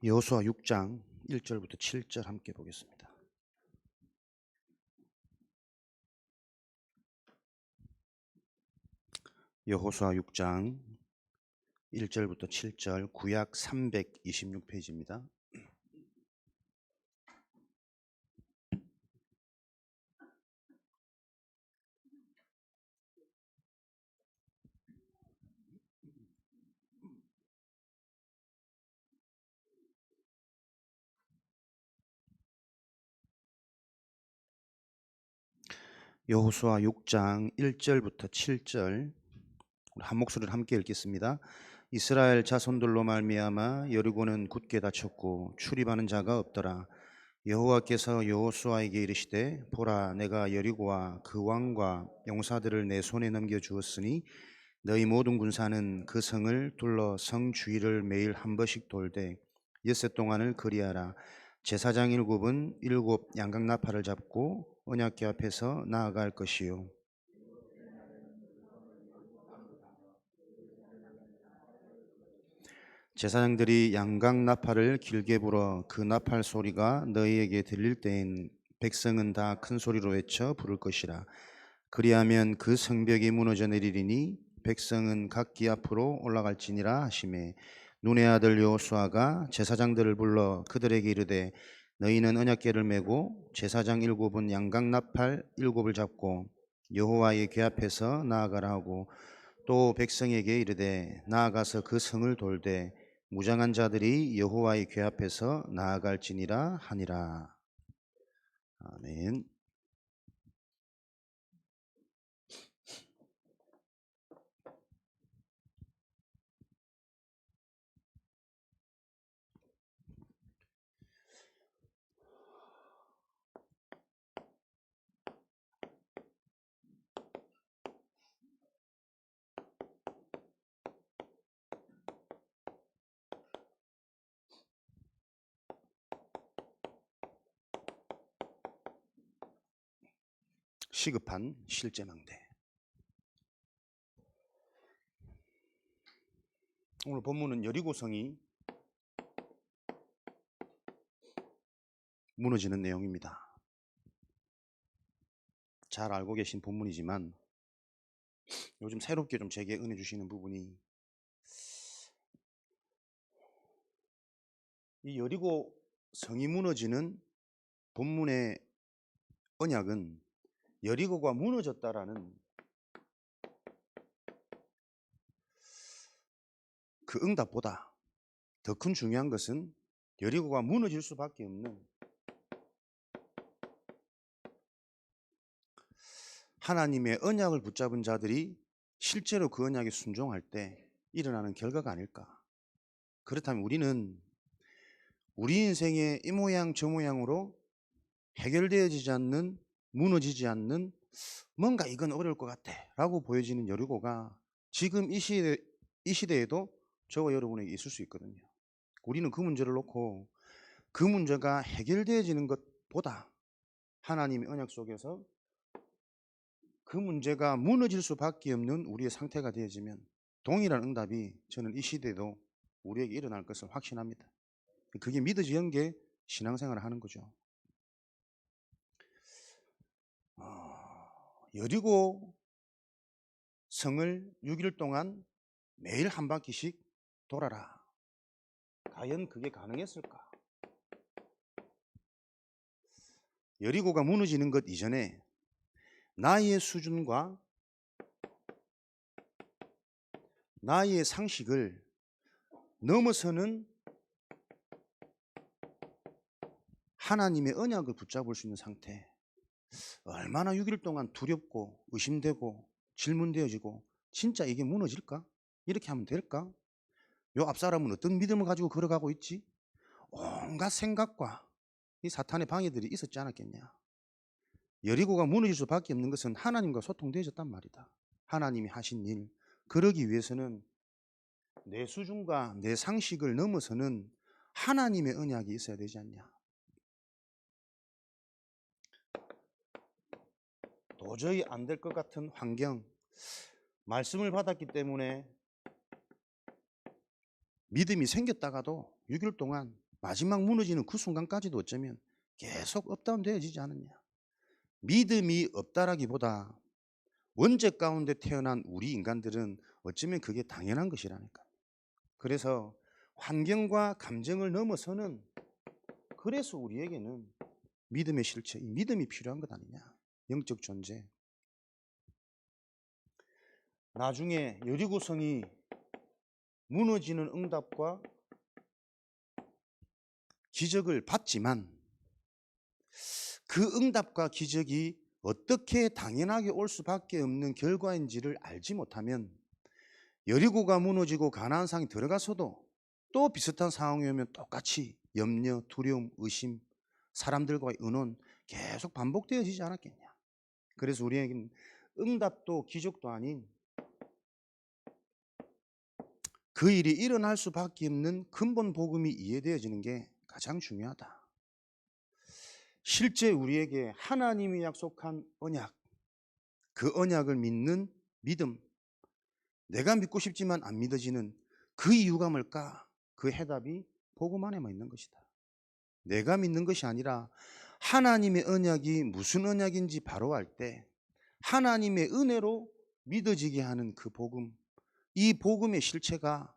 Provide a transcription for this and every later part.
여호수아 6장 1절부터 7절 함께 보겠습니다. 여호수아 6장 1절부터 7절 구약 326페이지입니다. 여호수아 6장 1절부터 7절 한 목소리를 함께 읽겠습니다. 이스라엘 자손들로 말미암아 여리고는 굳게 닫혔고 출입하는 자가 없더라. 여호와께서 여호수아에게 이르시되 보라, 내가 여리고와 그 왕과 용사들을 내 손에 넘겨 주었으니 너희 모든 군사는 그 성을 둘러 성 주위를 매일 한 번씩 돌되 엿새 동안을 그리하라. 제사장 7은 7 양각나팔을 잡고 언약궤 앞에서 나아갈 것이요, 제사장들이 양각나팔을 길게 불어 그 나팔 소리가 너희에게 들릴 때엔 백성은 다 큰 소리로 외쳐 부를 것이라. 그리하면 그 성벽이 무너져 내리리니 백성은 각기 앞으로 올라갈지니라 하시매, 눈의 아들 여호수아가 제사장들을 불러 그들에게 이르되 너희는 언약궤를 메고 제사장 7은 양각나팔 7을 잡고 여호와의 궤 앞에서 나아가라 하고, 또 백성에게 이르되 나아가서 그 성을 돌되 무장한 자들이 여호와의 궤 앞에서 나아갈지니라 하니라. 아멘. 시급한 실제망대. 오늘 본문은 여리고성이 무너지는 내용입니다. 잘 알고 계신 본문이지만 요즘 새롭게 좀 제게 은혜 주시는 부분이, 이 여리고 성이 무너지는 본문의 언약은 여리고가 무너졌다라는 그 응답보다 더 큰 중요한 것은 여리고가 무너질 수밖에 없는 하나님의 언약을 붙잡은 자들이 실제로 그 언약에 순종할 때 일어나는 결과가 아닐까. 그렇다면 우리는 우리 인생의 이 모양 저 모양으로 해결되어지지 않는, 무너지지 않는, 뭔가 이건 어려울 것 같아 라고 보여지는 여리고가 지금 이 시대에도 저와 여러분에게 있을 수 있거든요. 우리는 그 문제를 놓고 그 문제가 해결되어지는 것보다 하나님의 언약 속에서 그 문제가 무너질 수밖에 없는 우리의 상태가 되어지면 동일한 응답이 저는 이 시대에도 우리에게 일어날 것을 확신합니다. 그게 믿어지는 게 신앙생활을 하는 거죠. 여리고 성을 6일 동안 매일 한 바퀴씩 돌아라. 과연 그게 가능했을까? 여리고가 무너지는 것 이전에 나의 수준과 나의 상식을 넘어서는 하나님의 언약을 붙잡을 수 있는 상태, 얼마나 6일 동안 두렵고 의심되고 질문되어지고 진짜 이게 무너질까? 이렇게 하면 될까? 요 앞사람은 어떤 믿음을 가지고 걸어가고 있지? 온갖 생각과 이 사탄의 방해들이 있었지 않았겠냐. 여리고가 무너질 수밖에 없는 것은 하나님과 소통되어졌단 말이다. 하나님이 하신 일, 그러기 위해서는 내 수준과 내 상식을 넘어서는 하나님의 언약이 있어야 되지 않냐. 도저히 안 될 것 같은 환경, 말씀을 받았기 때문에 믿음이 생겼다가도 6일 동안 마지막 무너지는 그 순간까지도 어쩌면 계속 업다운 되어지지 않느냐. 믿음이 없다라기보다 원죄 가운데 태어난 우리 인간들은 어쩌면 그게 당연한 것이라니까. 그래서 환경과 감정을 넘어서는, 그래서 우리에게는 믿음의 실체, 이 믿음이 필요한 것 아니냐. 영적 존재. 나중에 여리고성이 무너지는 응답과 기적을 받지만 그 응답과 기적이 어떻게 당연하게 올 수밖에 없는 결과인지를 알지 못하면 여리고가 무너지고 가나안 상이 들어가서도 또 비슷한 상황이 오면 똑같이 염려, 두려움, 의심, 사람들과의 의논 계속 반복되어지지 않았겠냐. 그래서 우리에게는 응답도 기적도 아닌 그 일이 일어날 수밖에 없는 근본 복음이 이해되어지는 게 가장 중요하다. 실제 우리에게 하나님이 약속한 언약, 그 언약을 믿는 믿음, 내가 믿고 싶지만 안 믿어지는 그 이유가 뭘까? 그 해답이 복음 안에만 있는 것이다. 내가 믿는 것이 아니라 하나님의 언약이 무슨 언약인지 바로 알 때 하나님의 은혜로 믿어지게 하는 그 복음, 이 복음의 실체가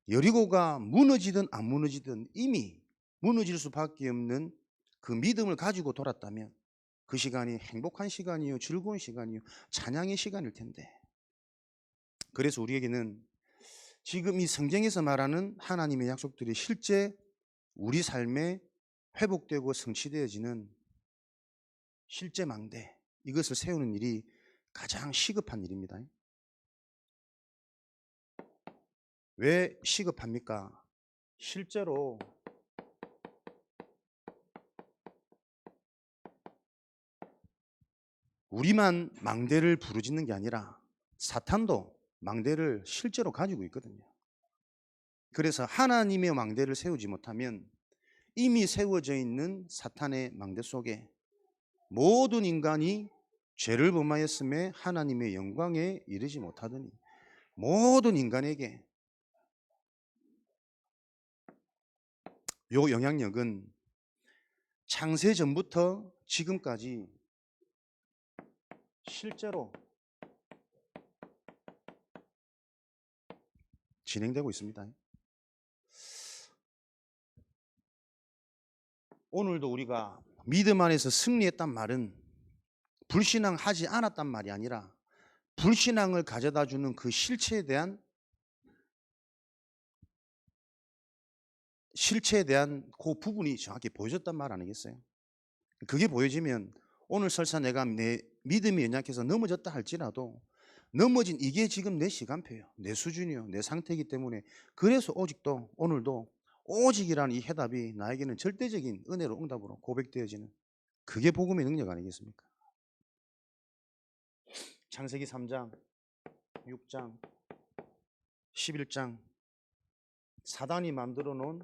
여리고가 무너지든 안 무너지든 이미 무너질 수밖에 없는 그 믿음을 가지고 돌았다면 그 시간이 행복한 시간이요, 즐거운 시간이요, 찬양의 시간일 텐데. 그래서 우리에게는 지금 이 성경에서 말하는 하나님의 약속들이 실제 우리 삶에 회복되고 성취되어지는 실제 망대, 이것을 세우는 일이 가장 시급한 일입니다. 왜 시급합니까? 실제로 우리만 망대를 부르짖는 게 아니라 사탄도 망대를 실제로 가지고 있거든요. 그래서 하나님의 망대를 세우지 못하면 이미 세워져 있는 사탄의 망대 속에 모든 인간이 죄를 범하였음에 하나님의 영광에 이르지 못하더니 모든 인간에게 요 영향력은 창세 전부터 지금까지 실제로 진행되고 있습니다. 오늘도 우리가 믿음 안에서 승리했단 말은 불신앙하지 않았단 말이 아니라 불신앙을 가져다 주는 그 실체에 대한 그 부분이 정확히 보여줬단 말 아니겠어요? 그게 보여지면 오늘 설사 내가 내 믿음이 연약해서 넘어졌다 할지라도 넘어진 이게 지금 내 시간표예요. 내 수준이요. 내 상태이기 때문에 그래서 오직도 오늘도 오직이라는 이 해답이 나에게는 절대적인 은혜로 응답으로 고백되어지는 그게 복음의 능력 아니겠습니까? 창세기 3장, 6장, 11장 사단이 만들어 놓은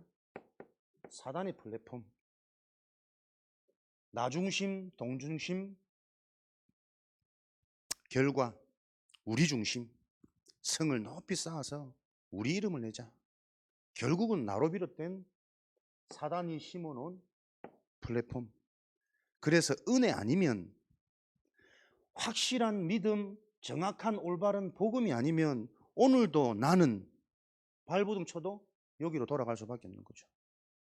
사단의 플랫폼, 나중심, 동중심, 결과, 우리 중심, 성을 높이 쌓아서 우리 이름을 내자. 결국은 나로 비롯된 사단이 심어놓은 플랫폼. 그래서 은혜 아니면 확실한 믿음, 정확한 올바른 복음이 아니면 오늘도 나는 발버둥 쳐도 여기로 돌아갈 수밖에 없는 거죠.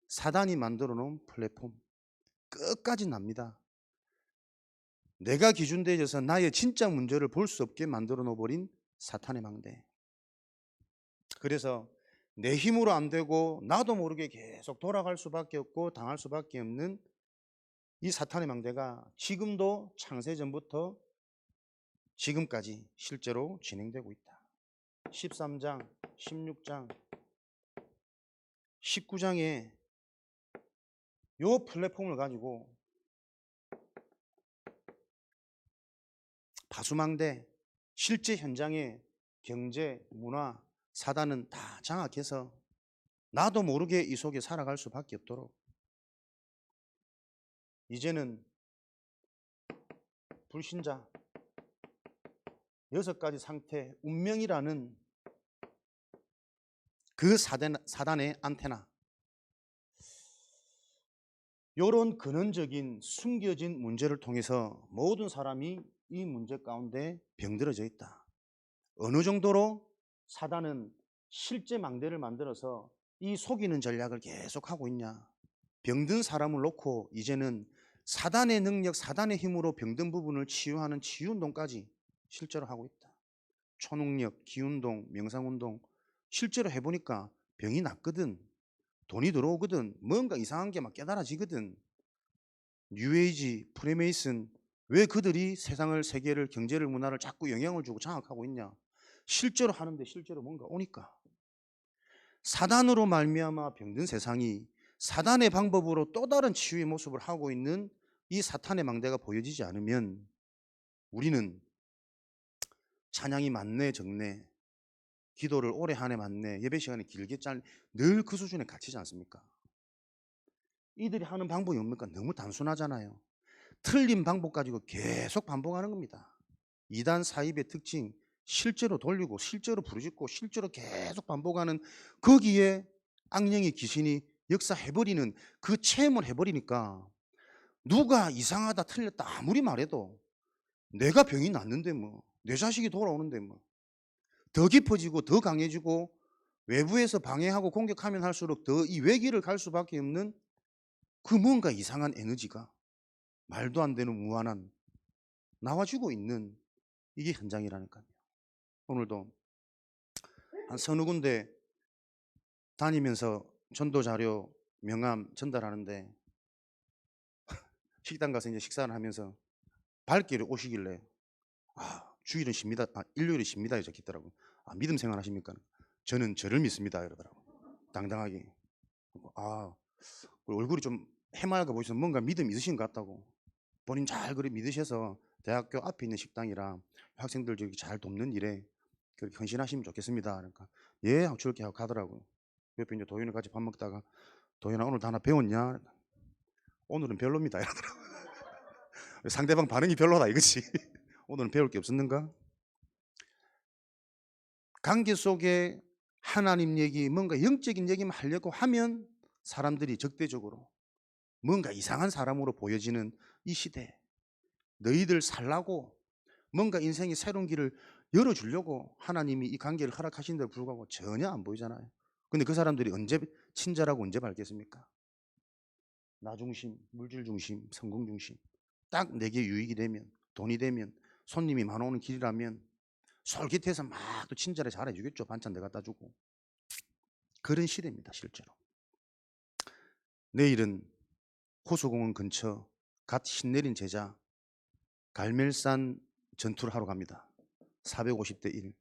사단이 만들어 놓은 플랫폼 끝까지 납니다. 내가 기준되어져서 나의 진짜 문제를 볼 수 없게 만들어 놓아버린 사탄의 망대. 그래서 내 힘으로 안 되고 나도 모르게 계속 돌아갈 수밖에 없고 당할 수밖에 없는 이 사탄의 망대가 지금도 창세전부터 지금까지 실제로 진행되고 있다. 13장, 16장, 19장에 요 플랫폼을 가지고 파수망대, 실제 현장의 경제, 문화, 사단은 다 장악해서 나도 모르게 이 속에 살아갈 수밖에 없도록 이제는 불신자 6가지 상태, 운명이라는 그 사단의 안테나, 이런 근원적인 숨겨진 문제를 통해서 모든 사람이 이 문제 가운데 병들어져 있다. 어느 정도로 사단은 실제 망대를 만들어서 이 속이는 전략을 계속 하고 있냐. 병든 사람을 놓고 이제는 사단의 능력, 사단의 힘으로 병든 부분을 치유하는 치유운동까지 실제로 하고 있다. 초능력, 기운동, 명상운동 실제로 해보니까 병이 낫거든. 돈이 들어오거든. 뭔가 이상한 게 막 깨달아지거든. 뉴에이지, 프리메이슨, 왜 그들이 세상을, 세계를, 경제를, 문화를 자꾸 영향을 주고 장악하고 있냐. 실제로 하는데 실제로 뭔가 오니까. 사단으로 말미암아 병든 세상이 사단의 방법으로 또 다른 치유의 모습을 하고 있는 이 사탄의 망대가 보여지지 않으면 우리는 찬양이 많네 적네, 기도를 오래 하네 많네, 예배 시간이 길게 짧네, 늘 그 수준에 갇히지 않습니까? 이들이 하는 방법이 뭡니까? 너무 단순하잖아요. 틀린 방법 가지고 계속 반복하는 겁니다. 이단 사입의 특징, 실제로 돌리고 실제로 부르짖고 실제로 계속 반복하는, 거기에 악령의 귀신이 역사해버리는, 그 체험을 해버리니까 누가 이상하다 틀렸다 아무리 말해도 내가 병이 낫는데 뭐, 내 자식이 돌아오는데 뭐, 더 깊어지고 더 강해지고 외부에서 방해하고 공격하면 할수록 더 이 외길을 갈 수밖에 없는 그 뭔가 이상한 에너지가 말도 안 되는 무한한 나와주고 있는 이게 현장이라니까요. 오늘도 한 서너 군데 다니면서 전도 자료 명함 전달하는데 식당 가서 이제 식사를 하면서 발길이 오시길래 주일은 쉽니다, 일요일은 쉽니다 이렇게 적혀있더라고요. 믿음 생활 하십니까? 저는 저를 믿습니다 이러더라고요. 당당하게. 얼굴이 좀 해맑아 보이셔서 뭔가 믿음 있으신 것 같다고. 본인 잘 그래 믿으셔서 대학교 앞에 있는 식당이라 학생들 저기 잘 돕는 일에 그렇게 헌신하시면 좋겠습니다. 그러니까 예 하고 저렇게 하고 가더라고요. 옆에 이제 도현이 같이 밥 먹다가 도현아 오늘 하나 배웠냐? 오늘은 별로입니다 이러더라고요. 상대방 반응이 별로다 이거지. 오늘은 배울 게 없었는가? 관계 속에 하나님 얘기, 뭔가 영적인 얘기만 하려고 하면 사람들이 적대적으로 뭔가 이상한 사람으로 보여지는 이 시대, 너희들 살라고 뭔가 인생의 새로운 길을 열어주려고 하나님이 이 관계를 허락하신 데 불구하고 전혀 안 보이잖아요. 근데 그 사람들이 언제 친절하고 언제 밝겠습니까? 나 중심, 물질 중심, 성공 중심. 딱 내게 유익이 되면, 돈이 되면, 손님이 많이 오는 길이라면 솔깃해서 막 또 친절하게 잘해주겠죠. 반찬 갖다 주고. 그런 시대입니다 실제로. 내일은 호수공원 근처 갓 신내린 제자 갈멜산 전투를 하러 갑니다. 450대 1.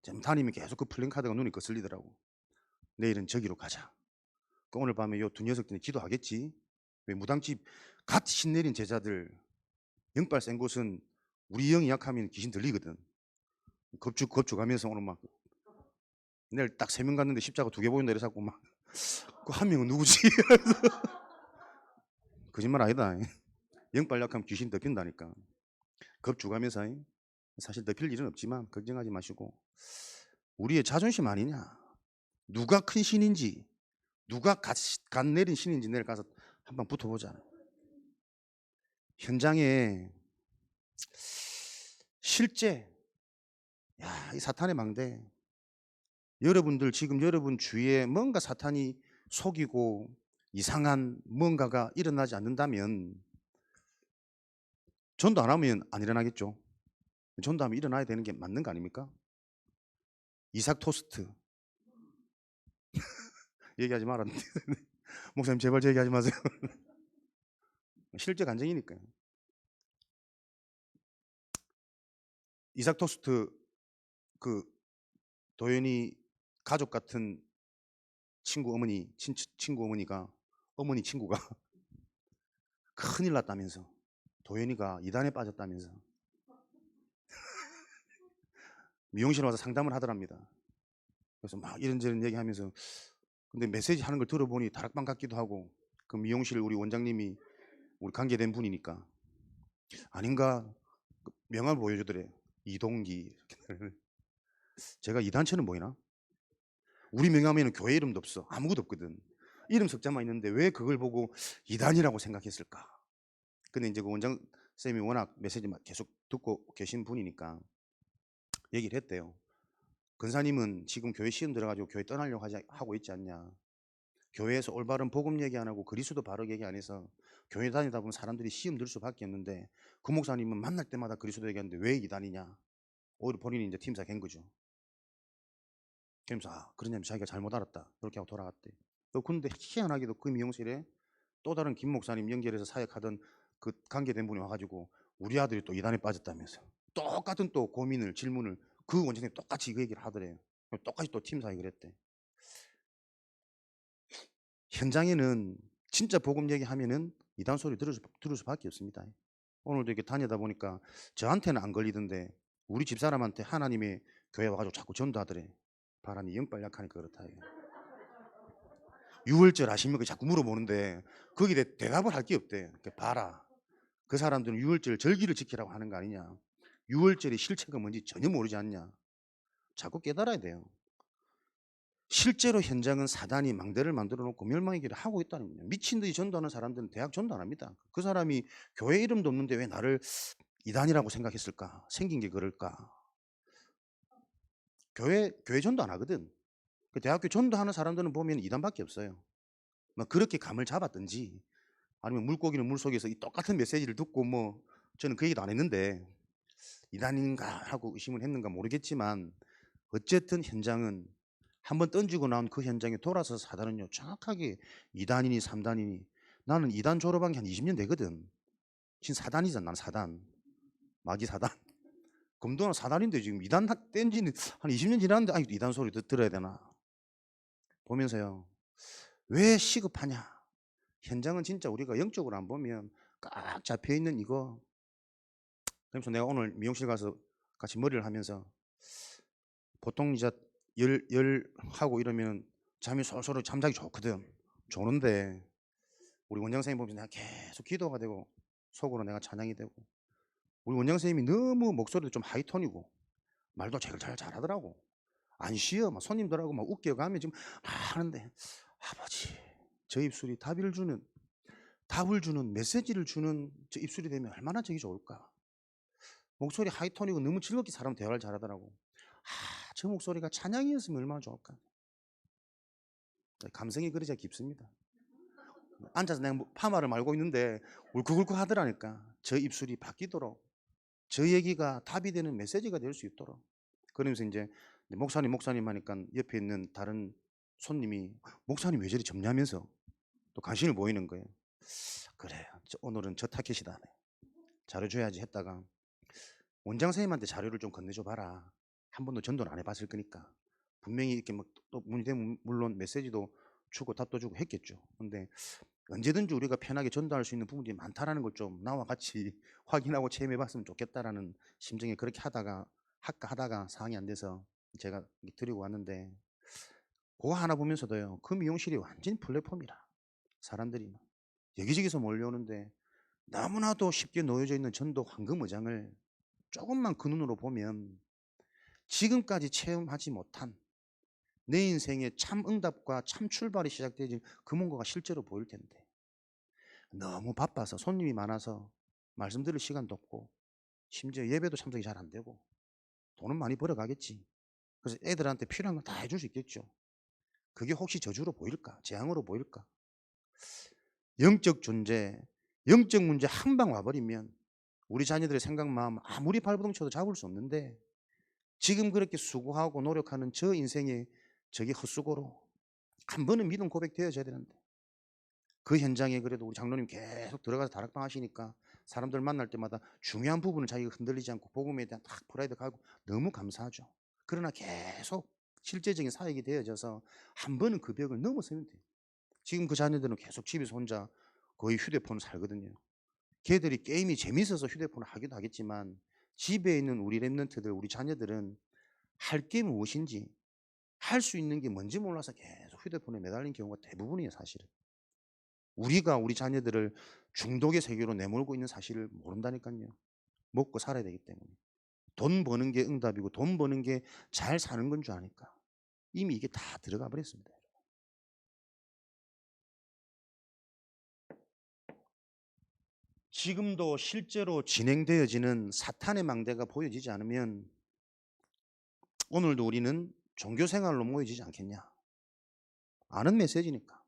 좀 다니면 계속 그 플랜카드가 눈에 거슬리더라고. 내일은 저기로 가자. 오늘 밤에 요 두 녀석들이 기도하겠지. 왜 무당집 갓 신내린 제자들, 영빨 센 곳은 우리 영이 약하면 귀신 들리거든. 겁주가면서 오늘 막 내일 딱 3명 갔는데 십자가 2개 보인다 이래서 막 그 한 명은 누구지? 거짓말 아니다. 영빨 약하면 귀신 덮인다니까. 겁주가면서 사실 덮일 일은 없지만 걱정하지 마시고, 우리의 자존심 아니냐, 누가 큰 신인지, 누가 갓 내린 신인지 내일 가서 한번 붙어보자. 현장에 실제 이 사탄의 망대, 여러분들 지금 여러분 주위에 뭔가 사탄이 속이고 이상한 뭔가가 일어나지 않는다면 전도 안 하면 안 일어나겠죠. 전도하면 일어나야 되는 게 맞는 거 아닙니까? 이삭 토스트 얘기하지 말았는데 목사님 제발 저 얘기하지 마세요. 실제 간증이니까요. 이삭 토스트, 그 도현이 가족 같은 친구 어머니, 친구 어머니가, 어머니 친구가 큰일 났다면서, 도현이가 이단에 빠졌다면서 미용실 와서 상담을 하더랍니다. 그래서 막 이런저런 얘기하면서, 근데 메시지 하는 걸 들어보니 다락방 같기도 하고, 그 미용실 우리 원장님이 우리 관계된 분이니까 아닌가, 명함을 보여주더래. 이동기. 제가 이 단체는 뭐이나? 우리 명함에는 교회 이름도 없어. 아무것도 없거든. 이름 석자만 있는데 왜 그걸 보고 이단이라고 생각했을까? 근데 이제 그 원장 쌤이 워낙 메시지 계속 듣고 계신 분이니까 얘기를 했대요. 근사님은 지금 교회 시험 들어가지고 교회 떠나려고 하고 있지 않냐? 교회에서 올바른 복음 얘기 안 하고 그리스도 바르게 얘기 안 해서 교회 다니다 보면 사람들이 시험 들 수밖에 없는데 그 목사님은 만날 때마다 그리스도 얘기하는데 왜 이단이냐? 오히려 본인이 이제 팀사 된 거죠. 그러면서 그러냐면 자기가 잘못 알았다. 그렇게 하고 돌아갔대. 근데 희한하게도 그 미용실에 또 다른 김 목사님 연결해서 사역하던 그 관계된 분이 와가지고 우리 아들이 또 이단에 빠졌다면서 똑같은 또 고민을 질문을 그 원장님이 똑같이 그 얘기를 하더래요. 똑같이 또 팀사에 그랬대. 현장에는 진짜 복음 얘기하면은 이단 소리 들을 수밖에 없습니다. 오늘도 이렇게 다니다 보니까 저한테는 안 걸리던데 우리 집사람한테 하나님의 교회 와가지고 자꾸 전도하더래. 바람이 영빨 약하니까 그렇다. 유월절 아십니까? 자꾸 물어보는데 거기에 대답을 할 게 없대. 봐라. 그 사람들은 유월절 절기를 지키라고 하는 거 아니냐. 유월절의 실체가 뭔지 전혀 모르지 않냐. 자꾸 깨달아야 돼요. 실제로 현장은 사단이 망대를 만들어 놓고 멸망의 길을 하고 있다는 거예요. 미친 듯이 전도하는 사람들은 대학 전도 안 합니다. 그 사람이 교회 이름도 없는데 왜 나를 이단이라고 생각했을까? 생긴 게 그럴까? 교회 전도 안 하거든. 그 대학교 전도하는 사람들은 보면 이단밖에 없어요. 뭐 그렇게 감을 잡았든지 아니면 물고기는 물속에서 이 똑같은 메시지를 듣고 뭐 저는 그 얘기도 안 했는데 이단인가 하고 의심을 했는가 모르겠지만 어쨌든 현장은 한번 던지고 나온 그 현장에 돌아서 사단은요 정확하게 2단이니 3단이니 나는 2단 졸업한 게 한 20년 되거든. 지금 4단이잖아. 난 4단 마기 4단 검도는 4단인데 지금 2단 뗀지는 한 20년 지났는데 아니 2단 소리 들어야 되나 보면서요 왜 시급하냐. 현장은 진짜 우리가 영적으로 안 보면 꽉 잡혀있는 이거. 그래서 내가 오늘 미용실 가서 같이 머리를 하면서 보통 이제 열 하고 이러면 잠이 솔솔 잠자기 좋거든. 좋은데 우리 원장 선생님 보면 내가 계속 기도가 되고 속으로 내가 찬양이 되고 우리 원장 선생님이 너무 목소리도 좀 하이톤이고 말도 제일 잘하더라고. 안 쉬어. 막 손님들하고 막 웃겨가면 지금 하는데 아버지 저 입술이 답을 주는 메시지를 주는 저 입술이 되면 얼마나 저기 좋을까. 목소리 하이톤이고 너무 즐겁게 사람 대화를 잘하더라고. 저 목소리가 찬양이었으면 얼마나 좋을까. 감성이 그러자 깊습니다. 앉아서 내가 파마를 말고 있는데 울컥울컥 하더라니까. 저 입술이 바뀌도록 저 얘기가 답이 되는 메시지가 될 수 있도록. 그러면서 이제 목사님 하니까 옆에 있는 다른 손님이 목사님 왜 저리 젊냐면서 또 관심을 보이는 거예요. 그래 오늘은 저 타켓이다. 잘해줘야지 했다가 원장 선생님한테 자료를 좀 건네줘 봐라. 한 번도 전도를 안 해봤을 거니까 분명히 이렇게 또 문제되면 물론 메시지도 주고 답도 주고 했겠죠. 근데 언제든지 우리가 편하게 전도할 수 있는 부분들이 많다라는 걸 좀 나와 같이 확인하고 체험해봤으면 좋겠다라는 심정에 그렇게 하다가 상황이 안 돼서 제가 드리고 왔는데 그거 하나 보면서도요 그 미용실이 완전히 플랫폼이라 사람들이 여기저기서 몰려오는데 너무나도 쉽게 놓여져 있는 전도 황금의장을 조금만 그 눈으로 보면 지금까지 체험하지 못한 내 인생의 참 응답과 참 출발이 시작되지 그 뭔가가 실제로 보일 텐데 너무 바빠서 손님이 많아서 말씀 들을 시간도 없고 심지어 예배도 참석이 잘 안 되고 돈은 많이 벌어가겠지. 그래서 애들한테 필요한 건 다 해줄 수 있겠죠. 그게 혹시 저주로 보일까? 재앙으로 보일까? 영적 존재, 영적 문제 한 방 와버리면 우리 자녀들의 생각 마음 아무리 발버둥 쳐도 잡을 수 없는데 지금 그렇게 수고하고 노력하는 저 인생에 저게 헛수고로 한 번은 믿음 고백되어져야 되는데 그 현장에 그래도 우리 장로님 계속 들어가서 다락방 하시니까 사람들 만날 때마다 중요한 부분을 자기가 흔들리지 않고 복음에 대한 딱 프라이드 가고 너무 감사하죠. 그러나 계속 실제적인 사역이 되어져서 한 번은 그 벽을 넘어서면 돼요. 지금 그 자녀들은 계속 집에서 혼자 거의 휴대폰을 살거든요. 걔들이 게임이 재밌어서 휴대폰을 하기도 하겠지만 집에 있는 우리 랩런트들 우리 자녀들은 할 게 무엇인지 할 수 있는 게 뭔지 몰라서 계속 휴대폰에 매달린 경우가 대부분이에요. 사실은 우리가 우리 자녀들을 중독의 세계로 내몰고 있는 사실을 모른다니까요. 먹고 살아야 되기 때문에 돈 버는 게 응답이고 돈 버는 게 잘 사는 건 줄 아니까 이미 이게 다 들어가 버렸습니다. 지금도 실제로 진행되어지는 사탄의 망대가 보여지지 않으면 오늘도 우리는 종교 생활로 모여지지 않겠냐. 아는 메시지니까.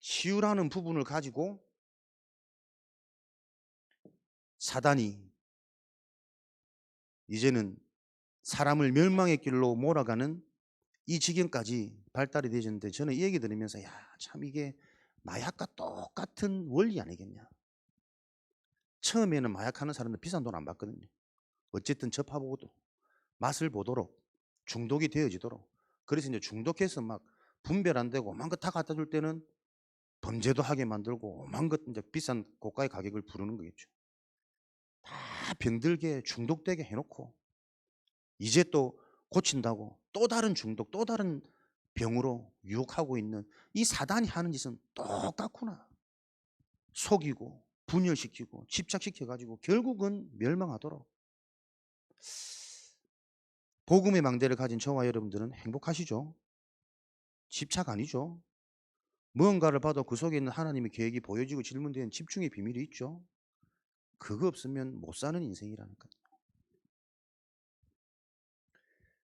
치유라는 부분을 가지고 사단이 이제는 사람을 멸망의 길로 몰아가는 이 지경까지 발달이 되었는데, 저는 이 얘기 들으면서 야, 참 이게 마약과 똑같은 원리 아니겠냐. 처음에는 마약하는 사람들 비싼 돈 안 받거든요. 어쨌든 접하보고도 맛을 보도록 중독이 되어지도록. 그래서 이제 중독해서 막 분별 안 되고 오만 것 다 갖다 줄 때는 범죄도 하게 만들고 오만 것 이제 비싼 고가의 가격을 부르는 거겠죠. 다 병들게 중독되게 해놓고 이제 또 고친다고 또 다른 중독, 또 다른 병으로 유혹하고 있는 이 사단이 하는 짓은 똑같구나. 속이고 분열시키고 집착시켜가지고 결국은 멸망하도록. 복음의 망대를 가진 저와 여러분들은 행복하시죠? 집착 아니죠? 무언가를 봐도 그 속에 있는 하나님의 계획이 보여지고 질문되는 집중의 비밀이 있죠? 그거 없으면 못 사는 인생이라니까요.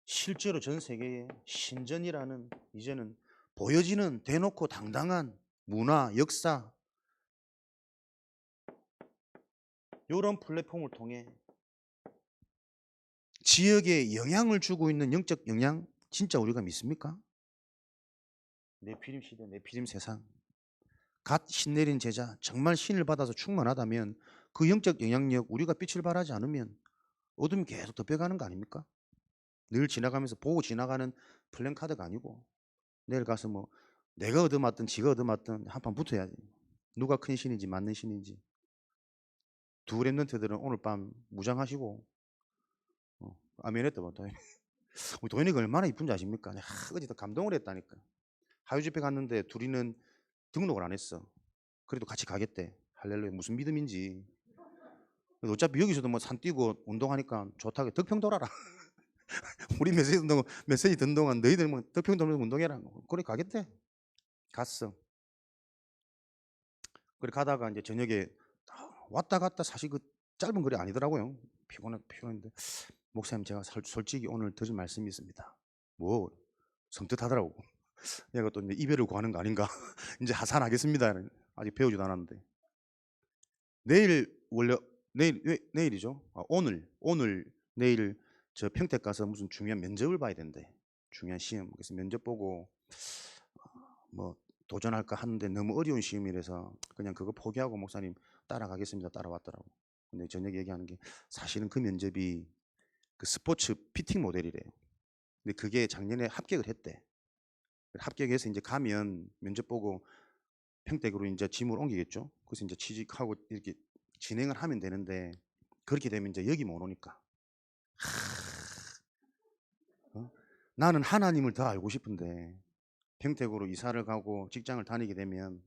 실제로 전 세계에 신전이라는 이제는 보여지는 대놓고 당당한 문화, 역사, 이런 플랫폼을 통해 지역에 영향을 주고 있는 영적 영향, 진짜 우리가 믿습니까? 네피림 시대, 네피림 세상, 갓 신내린 제자, 정말 신을 받아서 충만하다면 그 영적 영향력, 우리가 빛을 발하지 않으면 어둠이 계속 덮여가는 거 아닙니까? 늘 지나가면서 보고 지나가는 플랜카드가 아니고 내일 가서 뭐 내가 얻어맞든 지가 얻어맞든 한판 붙어야지. 누가 큰 신인지 맞는 신인지. 두 랩런트들은 오늘 밤 무장하시고 아멘했다 봐. 우리 도현이가 얼마나 이쁜지 아십니까? 어제 더 감동을 했다니까. 하유 집회 갔는데 둘이는 등록을 안 했어. 그래도 같이 가겠대. 할렐루야. 무슨 믿음인지. 어차피 여기서도 뭐 산 뛰고 운동하니까 좋다고. 덕평 돌아라. 우리 메시지 듣는 동안 너희들 뭐 덕평 돌면서 운동해라. 그래 가겠대. 갔어. 그래 가다가 이제 저녁에 왔다 갔다 사실 그 짧은 거리 아니더라고요. 피곤했는데 목사님 제가 솔직히 오늘 드릴 말씀이 있습니다. 뭐 섬뜩하더라고. 내가 또 이별을 구하는 거 아닌가. 이제 하산하겠습니다. 아직 배우지도 않았는데 내일이죠. 오늘 내일 저 평택 가서 무슨 중요한 면접을 봐야 된대. 중요한 시험. 그래서 면접 보고 뭐 도전할까 하는데 너무 어려운 시험이라서 그냥 그거 포기하고 목사님 따라가겠습니다. 따라왔더라고. 근데 저녁에 얘기하는 게 사실은 그 면접이 그 스포츠 피팅 모델이래요. 근데 그게 작년에 합격을 했대. 합격해서 이제 가면 면접 보고 평택으로 이제 짐을 옮기겠죠. 그래서 이제 취직하고 이렇게 진행을 하면 되는데 그렇게 되면 이제 여기 못 오니까 나는 하나님을 더 알고 싶은데 평택으로 이사를 가고 직장을 다니게 되면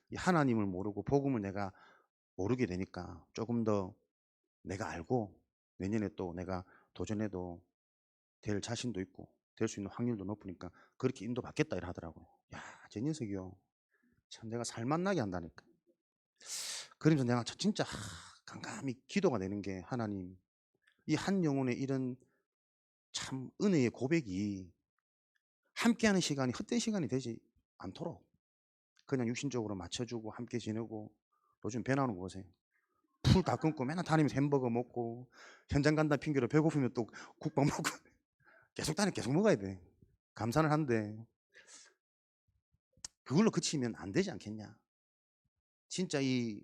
이 하나님을 모르고 복음을 내가 모르게 되니까 조금 더 내가 알고 내년에 또 내가 도전해도 될 자신도 있고 될 수 있는 확률도 높으니까 그렇게 인도받겠다 이래 하더라고요. 야, 저 녀석이요. 참 내가 살맛나게 한다니까. 그러면서 내가 진짜 깜깜이 기도가 되는 게 하나님 이 한 영혼의 이런 참 은혜의 고백이 함께하는 시간이 헛된 시간이 되지 않도록 그냥 육신적으로 맞춰주고 함께 지내고 요즘 배 나오는 거 보세요. 풀 다 끊고 맨날 다니면서 햄버거 먹고 현장 간다 핑계로 배고프면 또 국밥 먹고 계속 먹어야 돼. 감사는 한데 그걸로 그치면 안 되지 않겠냐. 진짜 이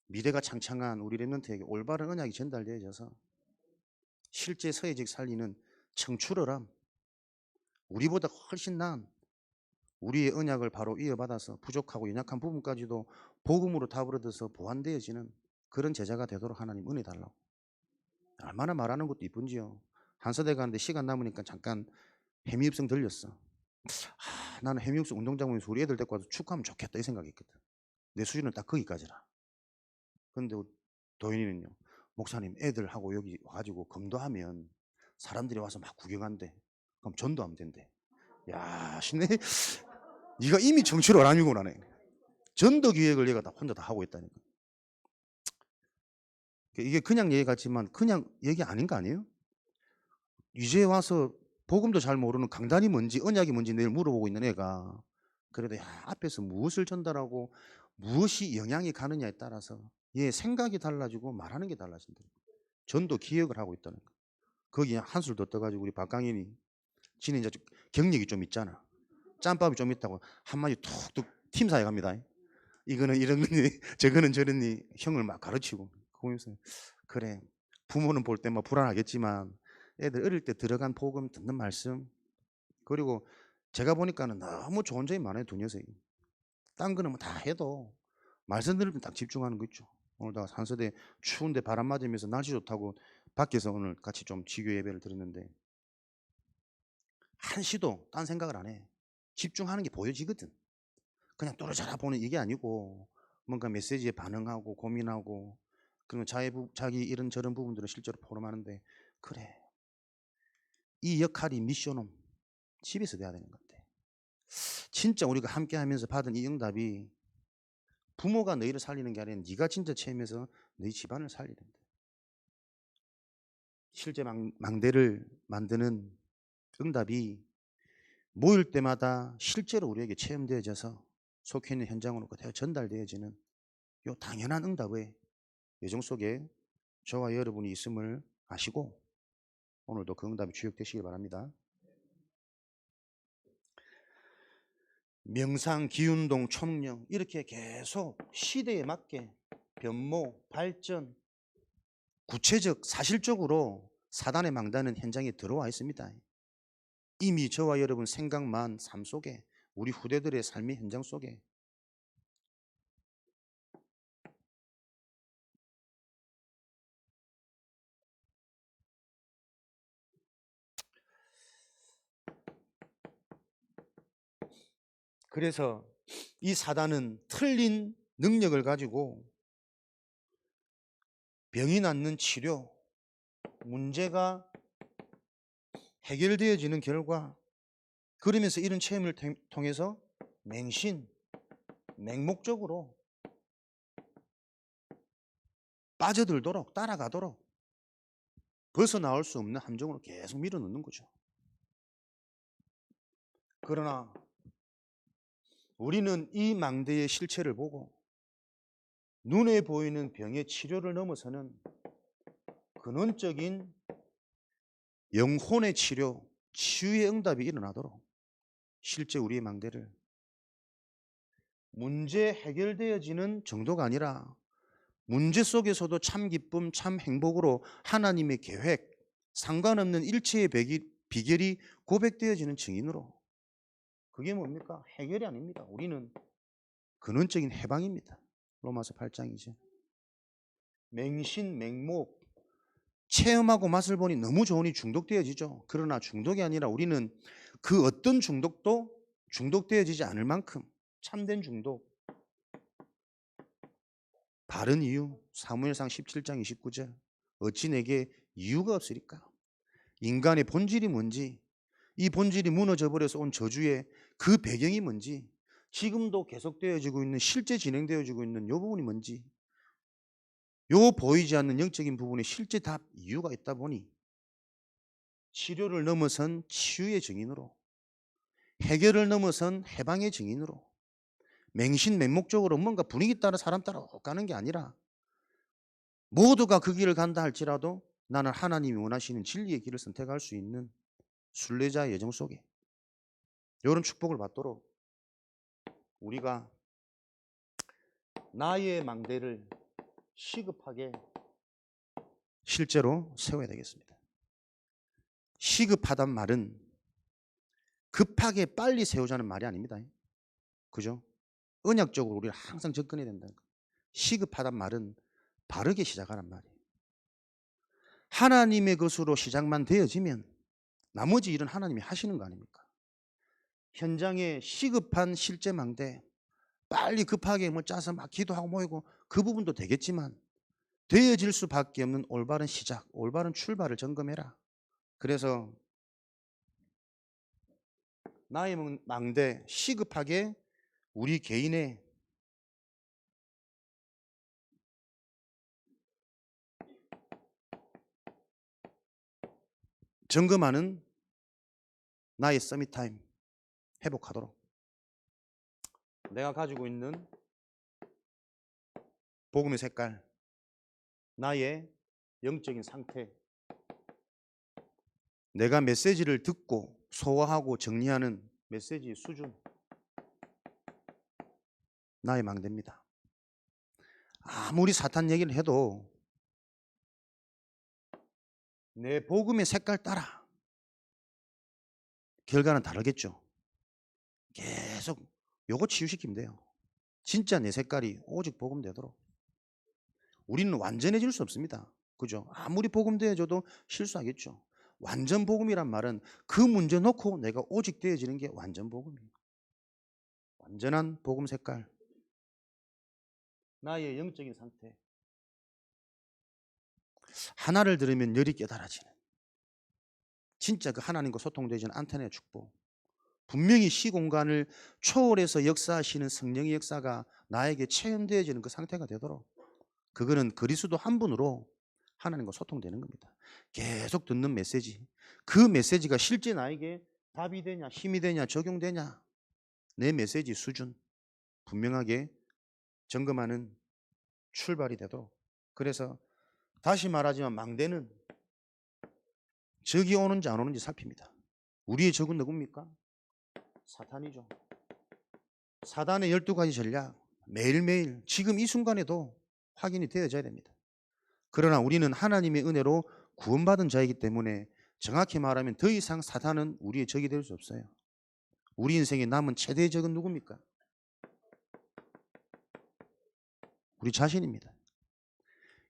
미래가 창창한 우리 랩런트에게 올바른 언약이 전달되어져서 실제 서예직 살리는 청출어람 우리보다 훨씬 나은 우리의 언약을 바로 이어받아서 부족하고 연약한 부분까지도 복음으로 답을 얻어서 보완되어지는 그런 제자가 되도록 하나님 은혜 달라고. 얼마나 말하는 것도 이쁜지요. 한서대 가는데 시간 남으니까 잠깐 해미읍성 들렸어. 나는 해미읍성 운동장에서 우리 애들 데리고 와서 축구하면 좋겠다 이 생각했거든. 내 수준은 딱 거기까지라. 그런데 도현이는요. 목사님 애들하고 여기 와가지고 검도하면 사람들이 와서 막 구경한대. 그럼 전도하면 된대. 야, 신네. 네가 이미 정치를 아니구나. 전도 기획을 얘가 다 혼자 다 하고 있다니까. 이게 그냥 얘기 같지만 그냥 얘기 아닌 거 아니에요? 이제 와서 복음도 잘 모르는 강단이 뭔지 언약이 뭔지 내일 물어보고 있는 애가 그래도 야, 앞에서 무엇을 전달하고 무엇이 영향이 가느냐에 따라서 얘 생각이 달라지고 말하는 게 달라진다. 전도 기획을 하고 있다는 거. 거기 한술 더 떠가지고 우리 박강인이 지는 이제 경력이 좀 있잖아. 짬밥이 좀 있다고 한마디 툭툭 팀 사회 갑니다. 이거는 이런 거니 저거는 저러니 형을 막 가르치고 그러면서 그래 부모는 볼 때 막 불안하겠지만 애들 어릴 때 들어간 복음 듣는 말씀 그리고 제가 보니까는 너무 좋은 점이 많아요. 두 녀석이. 딴 거는 뭐 다 해도 말씀 들으면 딱 집중하는 거 있죠. 오늘 다 산서대 추운데 바람 맞으면서 날씨 좋다고 밖에서 오늘 같이 좀 지교 예배를 드렸는데 한시도 딴 생각을 안 해. 집중하는 게 보여지거든. 그냥 또르자라 보는 이게 아니고 뭔가 메시지에 반응하고 고민하고 그러면 자기 이런 저런 부분들을 실제로 포럼하는데 그래 이 역할이 미션은 집에서 돼야 되는 것 같아. 진짜 우리가 함께 하면서 받은 이 응답이 부모가 너희를 살리는 게 아니라 네가 진짜 체험해서 너희 집안을 살리는 거야. 실제 망대를 만드는 응답이 모일 때마다 실제로 우리에게 체험되어져서 속해 있는 현장으로 그대로 전달되어지는 요 당연한 응답의 예정 속에 저와 여러분이 있음을 아시고 오늘도 그 응답이 주역되시길 바랍니다. 명상, 기운동, 총령 이렇게 계속 시대에 맞게 변모, 발전, 구체적, 사실적으로 사단의 망다는 현장에 들어와 있습니다. 이미 저와 여러분 생각만 삶 속에 우리 후대들의 삶의 현장 속에 그래서 이 사단은 틀린 능력을 가지고 병이 낫는 치료, 문제가 해결되어지는 결과 그러면서 이런 체험을 통해서 맹신, 맹목적으로 빠져들도록 따라가도록 벗어나올 수 없는 함정으로 계속 밀어넣는 거죠. 그러나 우리는 이 망대의 실체를 보고 눈에 보이는 병의 치료를 넘어서는 근원적인 영혼의 치료, 치유의 응답이 일어나도록 실제 우리의 망대를 문제 해결되어지는 정도가 아니라 문제 속에서도 참 기쁨, 참 행복으로 하나님의 계획, 상관없는 일체의 비결이 고백되어지는 증인으로 그게 뭡니까? 해결이 아닙니다. 우리는 근원적인 해방입니다. 로마서 8장이죠. 맹신, 맹목, 체험하고 맛을 보니 너무 좋으니 중독되어지죠. 그러나 중독이 아니라 우리는 그 어떤 중독도 중독되어지지 않을 만큼 참된 중독, 바른 이유, 사무엘상 17장 29절 어찌 내게 이유가 없으리까? 인간의 본질이 뭔지, 이 본질이 무너져 버려서 온 저주의 그 배경이 뭔지, 지금도 계속되어지고 있는 실제 진행되어지고 있는 이 부분이 뭔지, 요 보이지 않는 영적인 부분에 실제 답 이유가 있다 보니 치료를 넘어선 치유의 증인으로, 해결을 넘어선 해방의 증인으로, 맹신 맹목적으로 뭔가 분위기 따라 사람 따라 가는 게 아니라 모두가 그 길을 간다 할지라도 나는 하나님이 원하시는 진리의 길을 선택할 수 있는 순례자의 여정 속에 이런 축복을 받도록 우리가 나의 망대를 시급하게 실제로 세워야 되겠습니다. 시급하단 말은 급하게 빨리 세우자는 말이 아닙니다. 그죠? 언약적으로 우리가 항상 접근해야 된다는 거. 시급하단 말은 바르게 시작하란 말이에요. 하나님의 것으로 시작만 되어지면 나머지 일은 하나님이 하시는 거 아닙니까? 현장에 시급한 실제 망대 빨리 급하게 뭐 짜서 막 기도하고 모이고 그 부분도 되겠지만 되어질 수밖에 없는 올바른 시작, 올바른 출발을 점검해라. 그래서 나의 망대 시급하게 우리 개인의 점검하는 나의 서밋 타임 회복하도록 내가 가지고 있는 복음의 색깔, 나의 영적인 상태, 내가 메시지를 듣고 소화하고 정리하는 메시지의 수준, 나의 망대입니다. 아무리 사탄 얘기를 해도 내 복음의 색깔 따라 결과는 다르겠죠. 계속 요거 치유시키면 돼요. 진짜 내 색깔이 오직 복음되도록. 우리는 완전해질 수 없습니다. 그죠? 아무리 복음되어줘도 실수하겠죠. 완전 복음이란 말은 그 문제 놓고 내가 오직 되어지는 게 완전 복음이에요. 완전한 복음 색깔, 나의 영적인 상태, 하나를 들으면 열이 깨달아지는 진짜 그 하나님과 소통되지는 안테나의 축복. 분명히 시공간을 초월해서 역사하시는 성령의 역사가 나에게 체험되어지는 그 상태가 되도록, 그거는 그리스도 한 분으로 하나님과 소통되는 겁니다. 계속 듣는 메시지, 그 메시지가 실제 나에게 답이 되냐, 힘이 되냐, 적용되냐, 내 메시지 수준 분명하게 점검하는 출발이 되도록. 그래서 다시 말하지만 망대는 적이 오는지 안 오는지 살핍니다. 우리의 적은 누굽니까? 사탄이죠. 사단의 12가지 전략 매일매일 지금 이 순간에도 확인이 되어져야 됩니다. 그러나 우리는 하나님의 은혜로 구원받은 자이기 때문에 정확히 말하면 더 이상 사탄은 우리의 적이 될 수 없어요. 우리 인생에 남은 최대의 적은 누굽니까? 우리 자신입니다.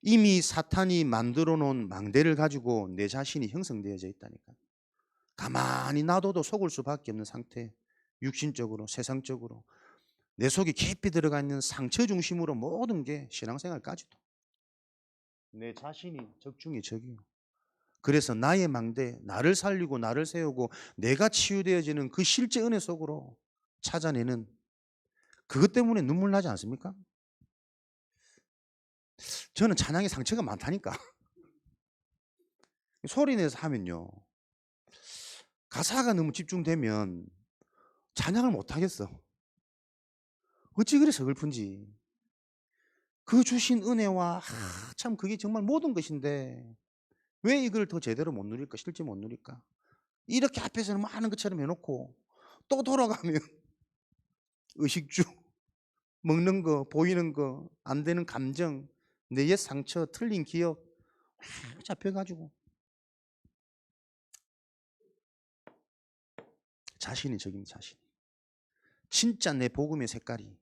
이미 사탄이 만들어 놓은 망대를 가지고 내 자신이 형성되어져 있다니까. 가만히 놔둬도 속을 수밖에 없는 상태. 육신적으로, 세상적으로 내 속에 깊이 들어가 있는 상처 중심으로 모든 게 신앙생활까지도 내 자신이 적 중에 적이에요. 그래서 나의 망대, 나를 살리고 나를 세우고 내가 치유되어지는 그 실제 은혜 속으로 찾아내는, 그것 때문에 눈물 나지 않습니까? 저는 찬양에 상처가 많다니까. 소리내서 하면요, 가사가 너무 집중되면 찬양을 못하겠어. 어찌 그리 서글픈지. 그 주신 은혜와 참 그게 정말 모든 것인데 왜 이걸 더 제대로 못 누릴까, 실제 못 누릴까. 이렇게 앞에서는 많은 것처럼 해놓고 또 돌아가면 의식주, 먹는 거, 보이는 거, 안 되는 감정, 내 옛 상처, 틀린 기억 잡혀가지고 자신이 적입니다. 자신. 진짜 내 복음의 색깔이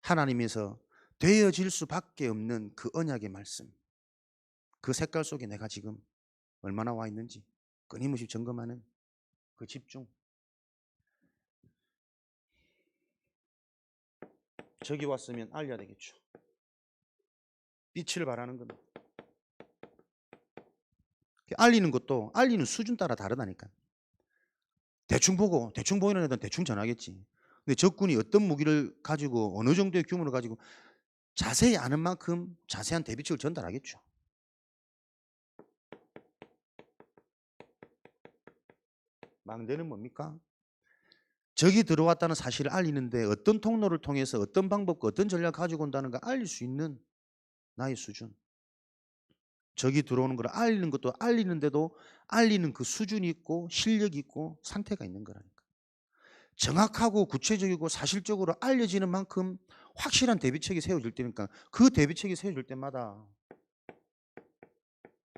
하나님에서 되어질 수밖에 없는 그 언약의 말씀, 그 색깔 속에 내가 지금 얼마나 와 있는지 끊임없이 점검하는 그 집중. 적이 왔으면 알려야 되겠죠. 빛을 발하는 겁니다. 알리는 것도 알리는 수준 따라 다르다니까. 대충 보고 대충 보이는 애들은 대충 전하겠지. 근데 적군이 어떤 무기를 가지고 어느 정도의 규모를 가지고 자세히 아는 만큼 자세한 대비책을 전달하겠죠. 망대는 뭡니까? 적이 들어왔다는 사실을 알리는데 어떤 통로를 통해서 어떤 방법과 어떤 전략을 가지고 온다는 걸 알릴 수 있는 나의 수준. 적이 들어오는 걸 알리는 것도 알리는데도 알리는 그 수준이 있고 실력이 있고 상태가 있는 거라니까. 정확하고 구체적이고 사실적으로 알려지는 만큼 확실한 대비책이 세워질 때니까 그 대비책이 세워질 때마다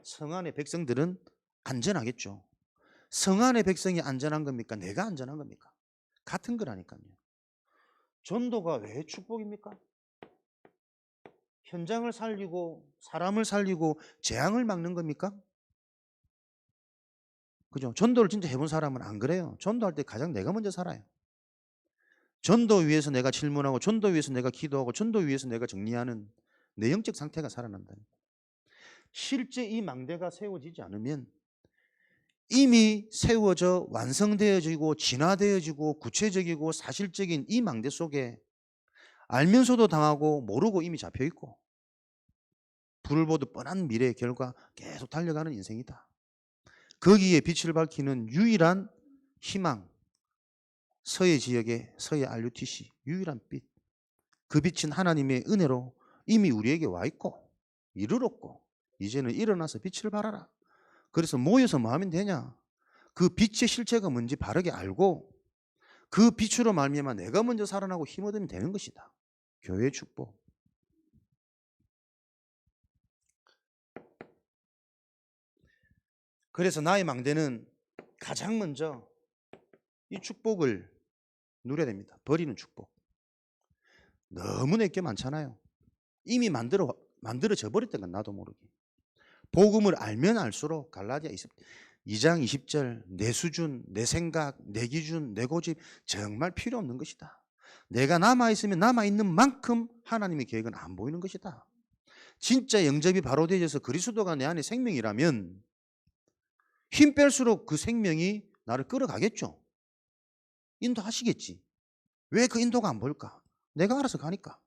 성 안의 백성들은 안전하겠죠. 성 안의 백성이 안전한 겁니까? 내가 안전한 겁니까? 같은 거라니까요. 전도가 왜 축복입니까? 현장을 살리고 사람을 살리고 재앙을 막는 겁니까? 그죠? 전도를 진짜 해본 사람은 안 그래요. 전도할 때 가장 내가 먼저 살아요. 전도 위해서 내가 질문하고 전도 위해서 내가 기도하고 전도 위해서 내가 정리하는 내 영적 상태가 살아난다. 실제 이 망대가 세워지지 않으면 이미 세워져 완성되어지고 진화되어지고 구체적이고 사실적인 이 망대 속에 알면서도 당하고 모르고 이미 잡혀 있고 불을 보듯 뻔한 미래의 결과 계속 달려가는 인생이다. 거기에 빛을 밝히는 유일한 희망, 서해 지역의 서해 RUTC 유일한 빛. 그 빛은 하나님의 은혜로 이미 우리에게 와 있고 이르렀고 이제는 일어나서 빛을 발하라. 그래서 모여서 뭐 하면 되냐? 그 빛의 실체가 뭔지 바르게 알고 그 빛으로 말미암아 내가 먼저 살아나고 힘 얻으면 되는 것이다. 교회의 축복. 그래서 나의 망대는 가장 먼저 이 축복을 누려야 됩니다. 버리는 축복. 너무 내게 많잖아요. 이미 만들어져 버렸던 건 나도 모르게. 복음을 알면 알수록 갈라디아 2장 20절 내 수준, 내 생각, 내 기준, 내 고집 정말 필요 없는 것이다. 내가 남아있으면 남아있는 만큼 하나님의 계획은 안 보이는 것이다. 진짜 영접이 바로 되어져서 그리스도가 내 안에 생명이라면 힘 뺄수록 그 생명이 나를 끌어가겠죠. 인도하시겠지. 왜 그 인도가 안 보일까? 내가 알아서 가니까.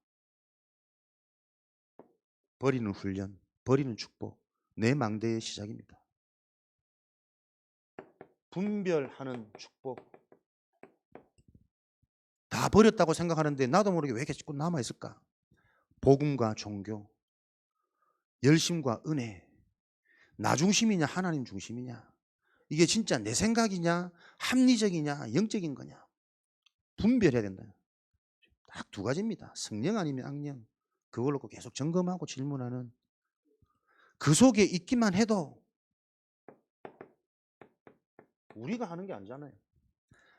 버리는 훈련, 버리는 축복, 내 망대의 시작입니다. 분별하는 축복. 다 버렸다고 생각하는데 나도 모르게 왜 계속 남아있을까? 복음과 종교, 열심과 은혜, 나 중심이냐 하나님 중심이냐, 이게 진짜 내 생각이냐 합리적이냐 영적인 거냐 분별해야 된다. 딱 두 가지입니다. 성령 아니면 악령. 그걸 놓고 계속 점검하고 질문하는. 그 속에 있기만 해도 우리가 하는 게 아니잖아요.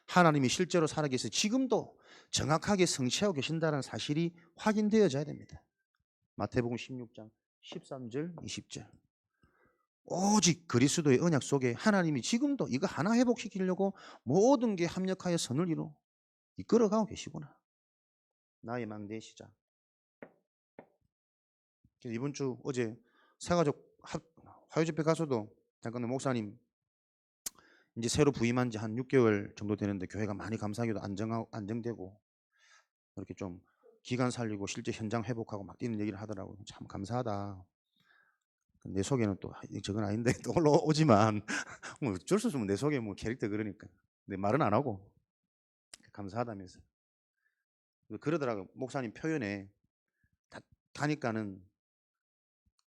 하나님이 실제로 살아계셔서 지금도 정확하게 성취하고 계신다는 사실이 확인되어져야 됩니다. 마태복음 16장 13절 20절. 오직 그리스도의 언약 속에 하나님이 지금도 이거 하나 회복시키려고 모든 게 합력하여 선을 이루어 이끌어가고 계시구나. 나의 망대의 시작. 이번 주 어제 새가족 화요집회 가서도 잠깐 목사님 이제 새로 부임한 지 한 6개월 정도 되는데 교회가 많이 감사하게도 안정되고 이렇게 좀 기간 살리고 실제 현장 회복하고 막 뛰는 얘기를 하더라고요. 참 감사하다. 내 속에는 또 저건 아닌데 또 올라오지만 뭐 어쩔 수 없으면 내 속에 뭐 캐릭터 그러니까 내 말은 안 하고 감사하다면서 그러더라고요. 목사님 표현에 가니까는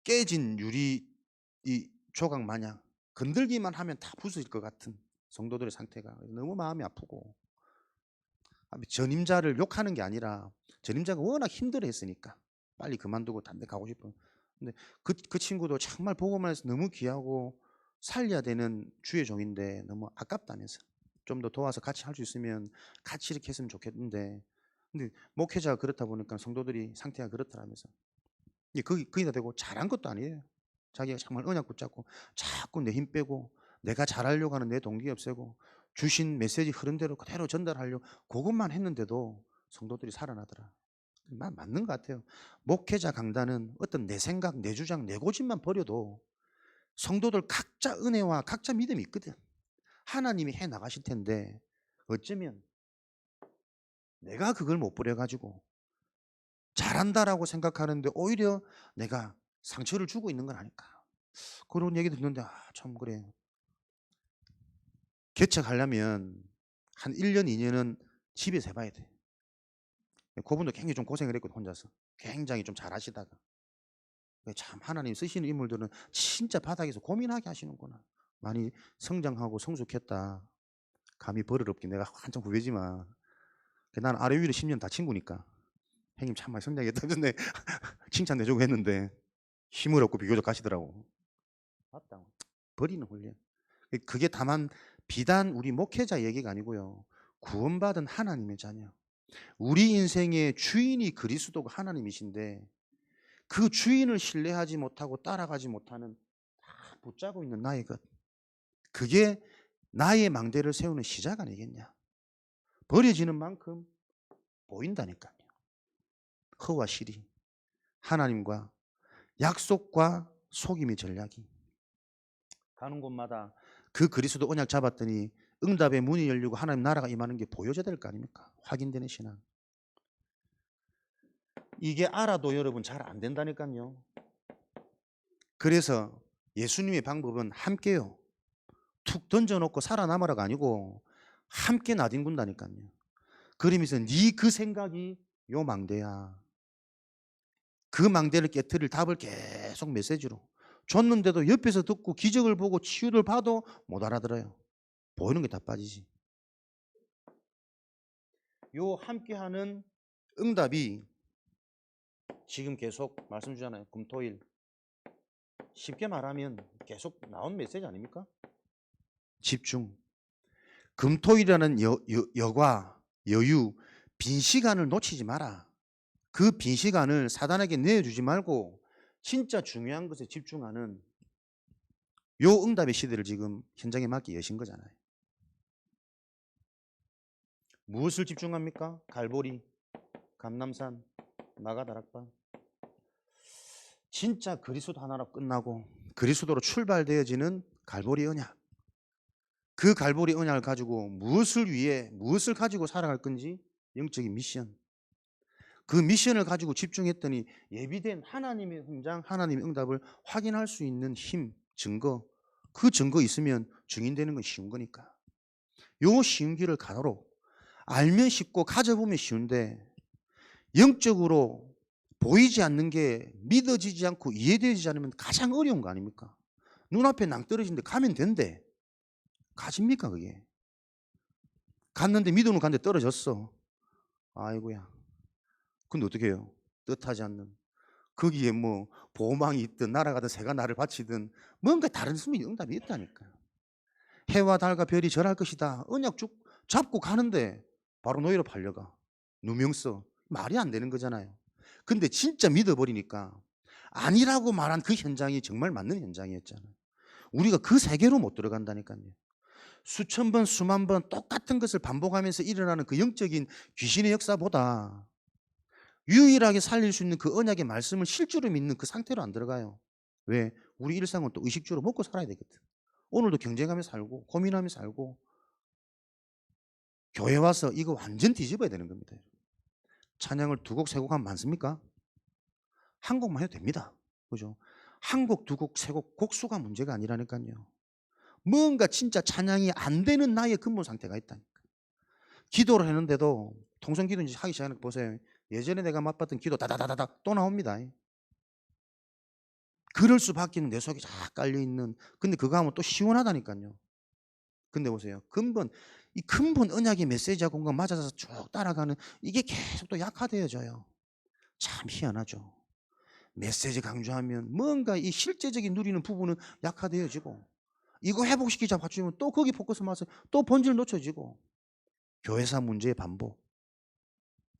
깨진 유리 이 조각 마냥 건들기만 하면 다 부서질 것 같은 성도들의 상태가 너무 마음이 아프고, 전임자를 욕하는 게 아니라 전임자가 워낙 힘들어했으니까 빨리 그만두고 담배 가고 싶은. 근데 그 친구도 정말 보고만 해서 너무 귀하고 살려야 되는 주의 종인데 너무 아깝다면서 좀 더 도와서 같이 할 수 있으면 같이 이렇게 했으면 좋겠는데, 근데 목회자가 그렇다 보니까 성도들이 상태가 그렇더라면서. 거기다 대고 잘한 것도 아니에요. 자기가 정말 언약 붙잡고 자꾸 내 힘 빼고 내가 잘하려고 하는 내 동기 없애고 주신 메시지 흐름대로 그대로 전달하려고 그것만 했는데도 성도들이 살아나더라. 맞는 것 같아요. 목회자 강단은 어떤 내 생각, 내 주장, 내 고집만 버려도 성도들 각자 은혜와 각자 믿음이 있거든. 하나님이 해 나가실 텐데 어쩌면 내가 그걸 못 버려가지고 잘한다라고 생각하는데 오히려 내가 상처를 주고 있는 건 아닐까. 그런 얘기 듣는데 참 그래. 개척하려면 한 1년, 2년은 집에서 해봐야 돼. 그분도 굉장히 좀 고생을 했거든, 혼자서. 굉장히 좀 잘하시다가. 참 하나님 쓰시는 인물들은 진짜 바닥에서 고민하게 하시는구나. 많이 성장하고 성숙했다. 감히 버릇없게 내가 한참 후배지만 나는 아래 위로 10년 다 친구니까 형님 참 많이 성장했다. 근데 칭찬 내주고 했는데 힘을 얻고 비교적 가시더라고. 맞다. 버리는 훈련. 그게 다만 비단 우리 목회자 얘기가 아니고요. 구원받은 하나님의 자녀. 우리 인생의 주인이 그리스도가 하나님이신데 그 주인을 신뢰하지 못하고 따라가지 못하는 다 붙잡고 있는 나의 것. 그게 나의 망대를 세우는 시작 아니겠냐. 버려지는 만큼 보인다니까요. 허와 실이. 하나님과 약속과 속임의 전략이. 가는 곳마다 그 그리스도 언약 잡았더니 응답의 문이 열리고 하나님 나라가 임하는 게 보여져야 될 거 아닙니까? 확인되는 신앙. 이게 알아도 여러분 잘 안 된다니까요. 그래서 예수님의 방법은 함께요. 툭 던져놓고 살아남아라가 아니고 함께 나뒹군다니까요. 그러면서 네 그 생각이 요 망대야. 그 망대를 깨트릴 답을 계속 메시지로 줬는데도 옆에서 듣고 기적을 보고 치유를 봐도 못 알아들어요. 보이는 게 다 빠지지. 요 함께하는 응답이 지금 계속 말씀 주잖아요. 금토일. 쉽게 말하면 계속 나온 메시지 아닙니까? 집중. 금토일이라는 여과, 여유, 빈 시간을 놓치지 마라. 그 빈 시간을 사단에게 내어주지 말고 진짜 중요한 것에 집중하는 요 응답의 시대를 지금 현장에 맞게 여신 거잖아요. 무엇을 집중합니까? 갈보리, 감남산, 나가다락방. 진짜 그리스도 하나로 끝나고 그리스도로 출발되어지는 갈보리 언약. 그 갈보리 언약을 가지고 무엇을 위해 무엇을 가지고 살아갈 건지 영적인 미션. 그 미션을 가지고 집중했더니 예비된 하나님의 훈장, 하나님의 응답을 확인할 수 있는 힘, 증거. 그 증거 있으면 증인되는 건 쉬운 거니까. 요 쉬운 길을 가도록 알면 쉽고 가져보면 쉬운데 영적으로 보이지 않는 게 믿어지지 않고 이해되지 않으면 가장 어려운 거 아닙니까? 눈앞에 낭떠러지인데 가면 된대. 가집니까 그게? 갔는데 믿음으로 갔는데 떨어졌어. 아이고야. 근데 어떻게 해요? 뜻하지 않는. 거기에 뭐 보호망이 있든 날아가든 새가 나를 바치든 뭔가 다른 숨이 응답이 있다니까요. 해와 달과 별이 절할 것이다. 언약 쭉 잡고 가는데 바로 노예로 팔려가. 누명써. 말이 안 되는 거잖아요. 근데 진짜 믿어버리니까 아니라고 말한 그 현장이 정말 맞는 현장이었잖아요. 우리가 그 세계로 못 들어간다니까요. 수천 번, 수만 번 똑같은 것을 반복하면서 일어나는 그 영적인 귀신의 역사보다 유일하게 살릴 수 있는 그 언약의 말씀을 실제로 믿는 그 상태로 안 들어가요. 왜? 우리 일상은 또 의식주로 먹고 살아야 되거든. 오늘도 경쟁하며 살고 고민하며 살고 교회 와서 이거 완전 뒤집어야 되는 겁니다. 찬양을 두 곡, 세 곡 하면 많습니까? 한 곡만 해도 됩니다. 그죠? 한 곡, 두 곡, 세 곡, 곡수가 문제가 아니라니까요. 뭔가 진짜 찬양이 안 되는 나의 근본 상태가 있다니까. 기도를 했는데도 통성 기도 이제 하기 시작하니까 보세요. 예전에 내가 맛봤던 기도 다다다다다 또 나옵니다. 그럴 수밖에 내 속에 쫙 깔려있는. 근데 그거 하면 또 시원하다니까요. 근데 보세요. 이 근본 언약의 메시지하고 뭔가 맞아서 쭉 따라가는 이게 계속 또 약화되어져요. 참 희한하죠. 메시지 강조하면 뭔가 이 실제적인 누리는 부분은 약화되어지고 이거 회복시키자 받치면 또 거기 포커스 맞아서 또 본질 놓쳐지고 교회사 문제의 반복.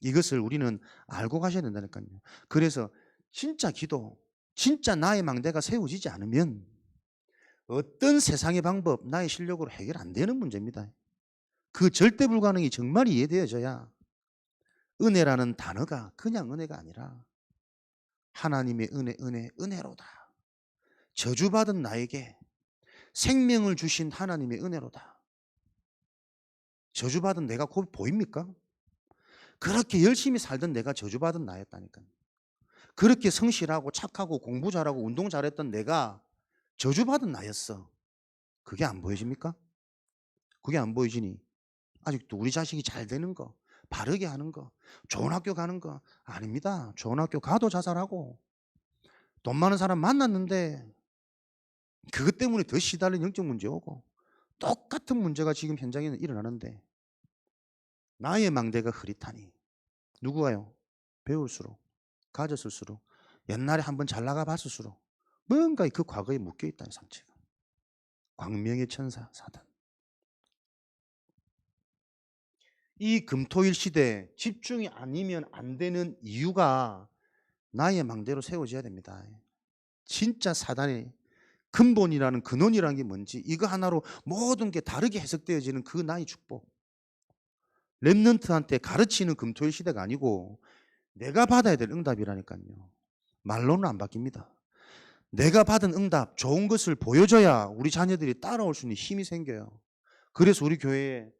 이것을 우리는 알고 가셔야 된다니까요. 그래서 진짜 기도, 진짜 나의 망대가 세워지지 않으면 어떤 세상의 방법, 나의 실력으로 해결 안 되는 문제입니다. 그 절대 불가능이 정말 이해되어져야 은혜라는 단어가 그냥 은혜가 아니라 하나님의 은혜로다. 저주받은 나에게 생명을 주신 하나님의 은혜로다. 저주받은 내가 곧 보입니까? 그렇게 열심히 살던 내가 저주받은 나였다니까요. 그렇게 성실하고 착하고 공부 잘하고 운동 잘했던 내가 저주받은 나였어. 그게 안 보여집니까? 그게 안 보이지니 아직도 우리 자식이 잘 되는 거, 바르게 하는 거, 좋은 학교 가는 거 아닙니다. 좋은 학교 가도 자살하고 돈 많은 사람 만났는데 그것 때문에 더 시달린 영적 문제 오고 똑같은 문제가 지금 현장에는 일어나는데 나의 망대가 흐릿하니 누구가요? 배울수록 가졌을수록 옛날에 한번 잘 나가 봤을수록 뭔가 그 과거에 묶여있다는 상처가. 광명의 천사 사단. 이 금토일 시대에 집중이 아니면 안 되는 이유가 나의 망대로 세워져야 됩니다. 진짜 사단의 근본이라는 근원이라는 게 뭔지 이거 하나로 모든 게 다르게 해석되어지는 그 나의 축복. 렘넌트한테 가르치는 금토일 시대가 아니고 내가 받아야 될 응답이라니까요. 말로는 안 바뀝니다. 내가 받은 응답, 좋은 것을 보여줘야 우리 자녀들이 따라올 수 있는 힘이 생겨요. 그래서 우리 교회에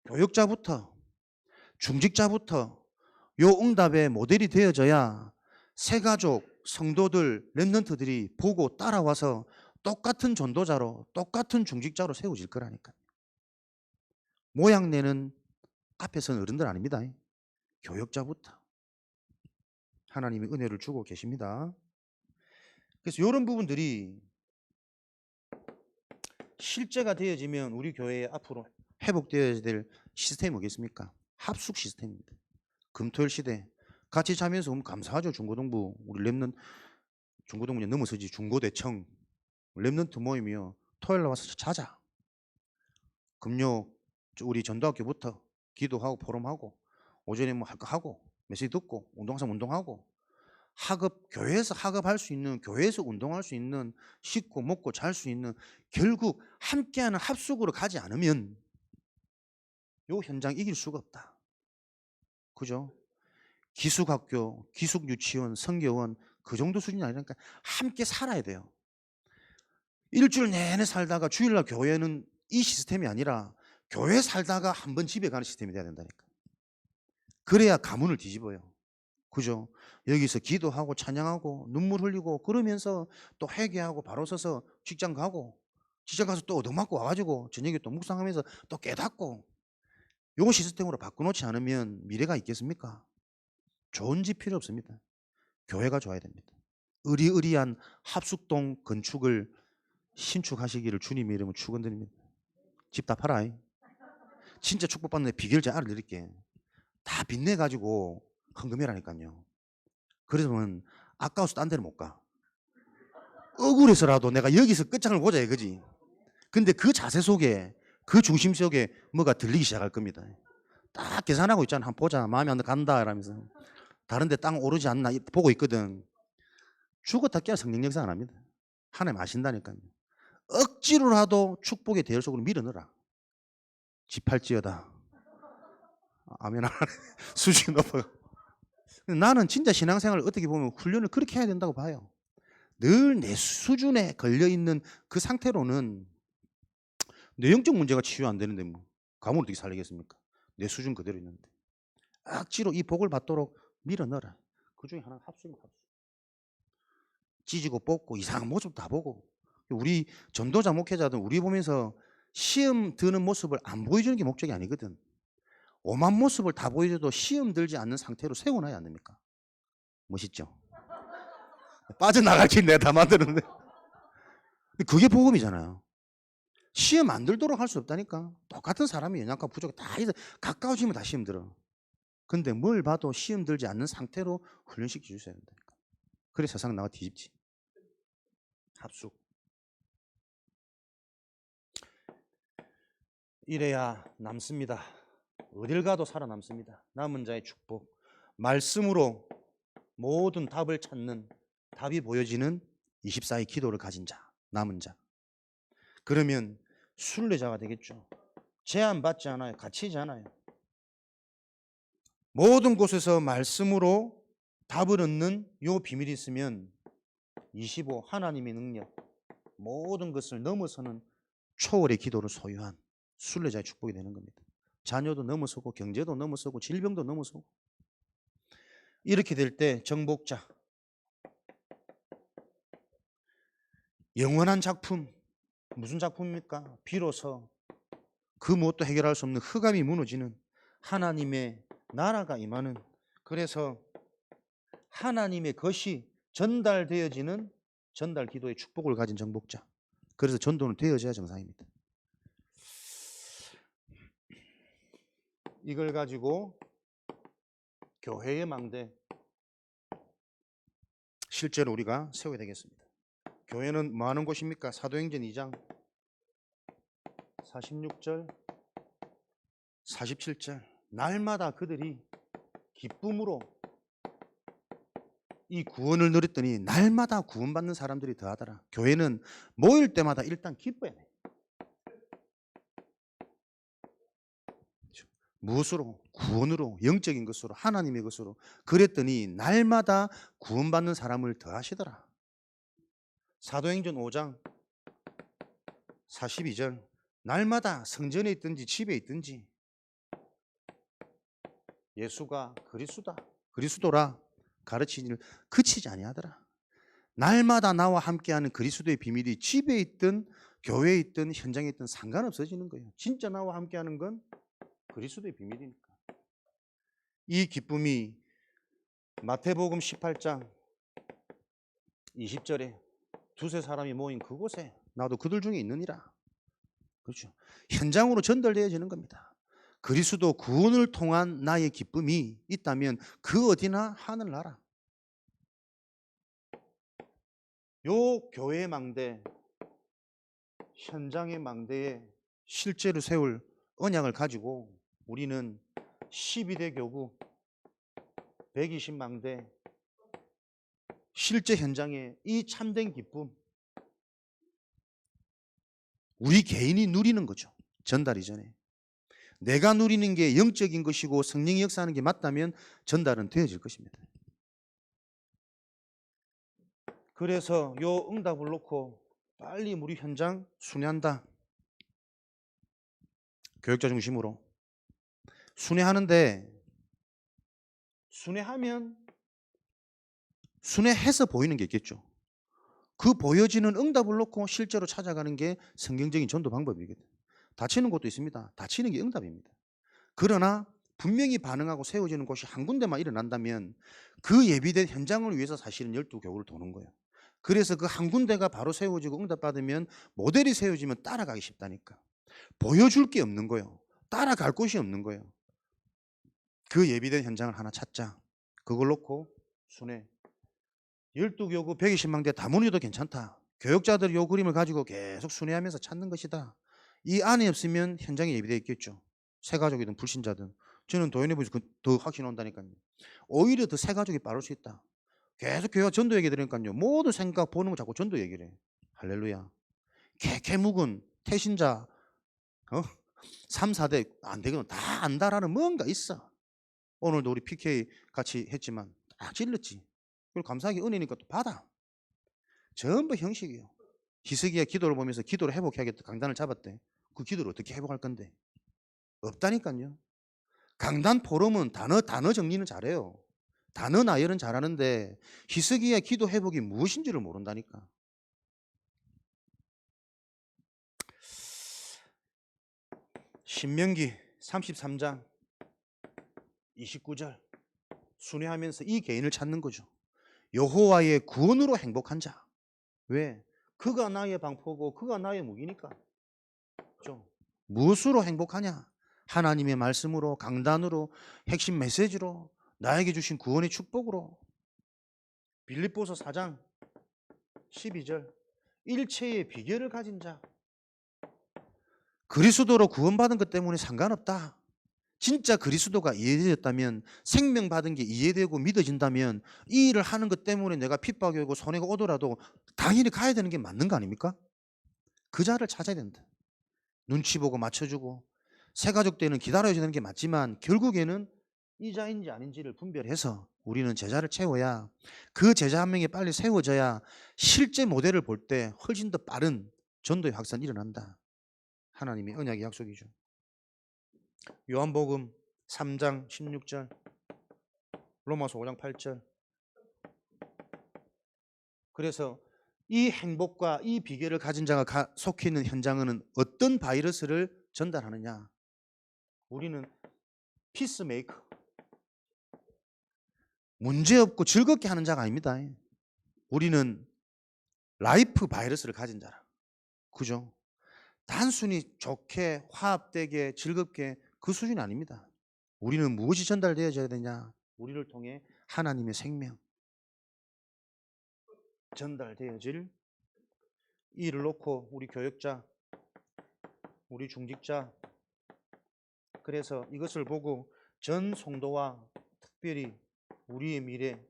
교역자부터 중직자부터 요 응답의 모델이 되어져야 새가족, 성도들, 렘넌트들이 보고 따라와서 똑같은 전도자로, 똑같은 중직자로 세워질 거라니까요. 모양내는 앞에서는 어른들 아닙니다. 교역자부터 하나님이 은혜를 주고 계십니다. 그래서 이런 부분들이 실제가 되어지면 우리 교회에 앞으로 회복되어야 될 시스템이 뭐겠습니까? 합숙 시스템입니다. 금토일 시대 같이 자면서 오면 감사하죠. 중고등부 우리 렘넌 중고등부 넘어서지 중고대청 렘넌트 모임이요. 토요일 날 와서 자자. 금요 우리 전도학교부터 기도하고 포럼하고 오전에 뭐 할 거 하고 메시지 듣고 운동하면 운동하고 학업 교회에서 학업할 수 있는 교회에서 운동할 수 있는 씻고 먹고 잘 수 있는 결국 함께하는 합숙으로 가지 않으면 요 현장 이길 수가 없다. 그죠? 기숙학교, 기숙유치원, 성교원 그 정도 수준이 아니라니까 함께 살아야 돼요. 일주일 내내 살다가 주일날 교회는 이 시스템이 아니라 교회 살다가 한 번 집에 가는 시스템이 돼야 된다니까. 그래야 가문을 뒤집어요. 그죠? 여기서 기도하고 찬양하고 눈물 흘리고 그러면서 또 회개하고 바로 서서 직장 가고 직장 가서 또 얻어맞고 와가지고 저녁에 또 묵상하면서 또 깨닫고 요 시스템으로 바꿔놓지 않으면 미래가 있겠습니까? 좋은 집 필요 없습니다. 교회가 좋아야 됩니다. 의리의리한 합숙동 건축을 신축하시기를 주님의 이름으로 축원드립니다. 집 다 팔아. 진짜 축복받는 비결 제가 알려드릴게. 다 빚내가지고 헌금해라니까요. 그러면 아까워서 딴 데를 못 가. 억울해서라도 내가 여기서 끝장을 보자 이거지. 근데 그 자세 속에 그 중심 속에 뭐가 들리기 시작할 겁니다. 딱 계산하고 있잖아. 한번 보자. 마음에 안 간다 이러면서. 다른 데 땅 오르지 않나 보고 있거든. 죽었다 깨어 성령 역사 안 합니다. 하나님 아신다니까요. 억지로라도 축복의 대열 속으로 밀어넣어라. 집할지어다. 아멘. 수준이 높아. 나는 진짜 신앙생활을 어떻게 보면 훈련을 그렇게 해야 된다고 봐요. 늘 내 수준에 걸려있는 그 상태로는 내용적 문제가 치유 안 되는데 뭐 가문을 어떻게 살리겠습니까? 내 수준 그대로 있는데 억지로 이 복을 받도록 밀어넣어라. 그 중에 하나는 합숙입니다. 합숙. 찢고 뽑고 이상한 모습 다 보고 우리 전도자 목회자들 우리 보면서 시험 드는 모습을 안 보여주는 게 목적이 아니거든. 오만 모습을 다 보여줘도 시험 들지 않는 상태로 세워놔야 안 됩니까? 멋있죠? 빠져나갈 길 내가 다 만드는데 그게 복음이잖아요. 시험 안 들도록 할 수 없다니까. 똑같은 사람이 연약하고 부족해 다 있어. 가까워지면 다 시험 들어. 근데 뭘 봐도 시험 들지 않는 상태로 훈련시켜 주셔야 된다니까. 그래 세상 나가 뒤집지. 합숙. 이래야 남습니다. 어딜 가도 살아남습니다. 남은 자의 축복. 말씀으로 모든 답을 찾는 답이 보여지는 24의 기도를 가진 자, 남은 자. 그러면 순례자가 되겠죠. 제한받지 않아요. 갇히지 않아요. 모든 곳에서 말씀으로 답을 얻는 요 비밀이 있으면 25 하나님의 능력 모든 것을 넘어서는 초월의 기도를 소유한 순례자의 축복이 되는 겁니다. 자녀도 넘어서고 경제도 넘어서고 질병도 넘어서고 이렇게 될 때 정복자 영원한 작품 무슨 작품입니까? 비로소 그 무엇도 해결할 수 없는 흑암이 무너지는 하나님의 나라가 임하는 그래서 하나님의 것이 전달되어지는 전달 기도의 축복을 가진 정복자 그래서 전도는 되어져야 정상입니다. 이걸 가지고 교회의 망대 실제로 우리가 세워야 되겠습니다. 교회는 뭐 하는 곳입니까? 사도행전 2장 46절 47절 날마다 그들이 기쁨으로 이 구원을 누렸더니 날마다 구원받는 사람들이 더하더라. 교회는 모일 때마다 일단 기뻐야 돼. 무엇으로? 구원으로 영적인 것으로 하나님의 것으로 그랬더니 날마다 구원받는 사람을 더하시더라. 사도행전 5장 42절 날마다 성전에 있든지 집에 있든지 예수가 그리스도라 가르치기를 그치지 아니하더라. 날마다 나와 함께하는 그리스도의 비밀이 집에 있든 교회에 있든 현장에 있든 상관없어지는 거예요. 진짜 나와 함께하는 건 그리스도의 비밀이니까. 이 기쁨이 마태복음 18장 20절에 두세 사람이 모인 그곳에 나도 그들 중에 있느니라. 그렇죠. 현장으로 전달되어지는 겁니다. 그리스도 구원을 통한 나의 기쁨이 있다면 그 어디나 하늘나라. 요 교회의 망대, 현장의 망대에 실제로 세울 언약을 가지고 우리는 12대 교구 120망대 실제 현장에 이 참된 기쁨 우리 개인이 누리는 거죠. 전달 이전에. 내가 누리는 게 영적인 것이고 성령이 역사하는 게 맞다면 전달은 되어질 것입니다. 그래서 요 응답을 놓고 빨리 우리 현장 순회한다. 교육자 중심으로. 순회하는데 순회해서 보이는 게 있겠죠. 그 보여지는 응답을 놓고 실제로 찾아가는 게 성경적인 전도 방법이거든요. 다치는 곳도 있습니다. 다치는 게 응답입니다. 그러나 분명히 반응하고 세워지는 곳이 한 군데만 일어난다면 그 예비된 현장을 위해서 사실은 12교구를 도는 거예요. 그래서 그 한 군데가 바로 세워지고 응답받으면 모델이 세워지면 따라가기 쉽다니까. 보여줄 게 없는 거예요. 따라갈 곳이 없는 거예요. 그 예비된 현장을 하나 찾자. 그걸 놓고 순회. 12교구 120망대 다문의도 괜찮다. 교역자들이 요 그림을 가지고 계속 순회하면서 찾는 것이다. 이 안이 없으면 현장에 예비되어 있겠죠. 새가족이든 불신자든. 저는 도연해보면서 더 확신 온다니까요. 오히려 더 새가족이 빠를 수 있다. 계속 교회가 전도 얘기 들으니까요. 모든 생각 보는 거 자꾸 전도 얘기를 해. 할렐루야. 개묵은 태신자 3, 4대 안 되거든. 다 안다라는 뭔가 있어. 오늘도 우리 PK 같이 했지만 딱 찔렀지. 그리고 감사하게 은혜니까 또 받아. 전부 형식이에요. 희석이가 기도를 보면서 기도를 회복해야겠다. 강단을 잡았대. 그 기도를 어떻게 회복할 건데? 없다니까요. 강단 포럼은 단어 정리는 잘해요. 단어 나열은 잘하는데 희석이의 기도 회복이 무엇인지를 모른다니까. 신명기 33장 29절 순회하면서 이 개인을 찾는 거죠. 여호와의 구원으로 행복한 자. 왜? 그가 나의 방포고 그가 나의 무기니까. 그렇죠? 무엇으로 행복하냐? 하나님의 말씀으로, 강단으로, 핵심 메시지로, 나에게 주신 구원의 축복으로. 빌립보서 4장 12절 일체의 비결을 가진 자. 그리스도로 구원받은 것 때문에 상관없다. 진짜 그리스도가 이해되었다면, 생명받은 게 이해되고 믿어진다면 이 일을 하는 것 때문에 내가 핍박이 오고 손해가 오더라도 당연히 가야 되는 게 맞는 거 아닙니까? 그 자를 찾아야 된다. 눈치 보고 맞춰주고 새가족 때는 기다려야 되는 게 맞지만 결국에는 이 자인지 아닌지를 분별해서 우리는 제자를 채워야, 그 제자 한 명이 빨리 세워져야 실제 모델을 볼 때 훨씬 더 빠른 전도의 확산이 일어난다. 하나님의 언약의 약속이죠. 요한복음 3장 16절, 로마서 5장 8절. 그래서 이 행복과 이 비결을 가진 자가 속해 있는 현장은 어떤 바이러스를 전달하느냐? 우리는 피스메이커, 문제없고 즐겁게 하는 자가 아닙니다. 우리는 라이프 바이러스를 가진 자라. 그죠? 단순히 좋게 화합되게 즐겁게 그 수준이 아닙니다. 우리는 무엇이 전달되어져야 되냐? 우리를 통해 하나님의 생명 전달되어질 일을 놓고 우리 교역자, 우리 중직자, 그래서 이것을 보고 전 성도와 특별히 우리의 미래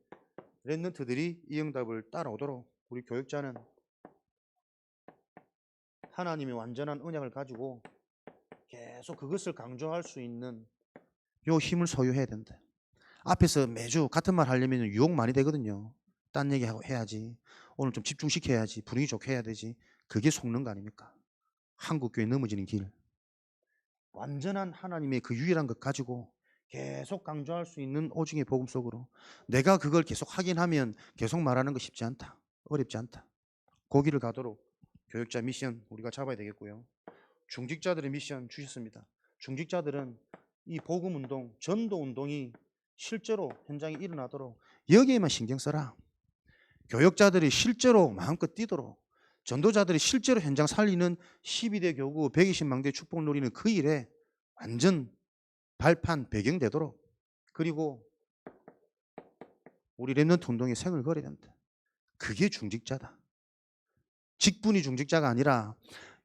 랩런트들이 이 응답을 따라오도록 우리 교역자는 하나님의 완전한 언약을 가지고 계속 그것을 강조할 수 있는 요 힘을 소유해야 된다. 앞에서 매주 같은 말 하려면 유혹 많이 되거든요. 딴 얘기 해야지. 오늘 좀 집중시켜야지, 분위기 좋게 해야 되지. 그게 속는 거 아닙니까? 한국교회 넘어지는 길. 완전한 하나님의 그 유일한 것 가지고 계속 강조할 수 있는 오중의 복음 속으로 내가 그걸 계속 확인하면 계속 말하는 거 쉽지 않다. 어렵지 않다. 거기를 가도록 교육자 미션 우리가 잡아야 되겠고요. 중직자들의 미션 주셨습니다. 중직자들은 이 복음 운동, 전도 운동이 실제로 현장에 일어나도록 여기에만 신경 써라. 교역자들이 실제로 마음껏 뛰도록, 전도자들이 실제로 현장 살리는 12대 교구 120망대 축복 누리는 그 일에 완전 발판 배경되도록, 그리고 우리 랩런트 운동에 생을 걸어야 된다. 그게 중직자다. 직분이 중직자가 아니라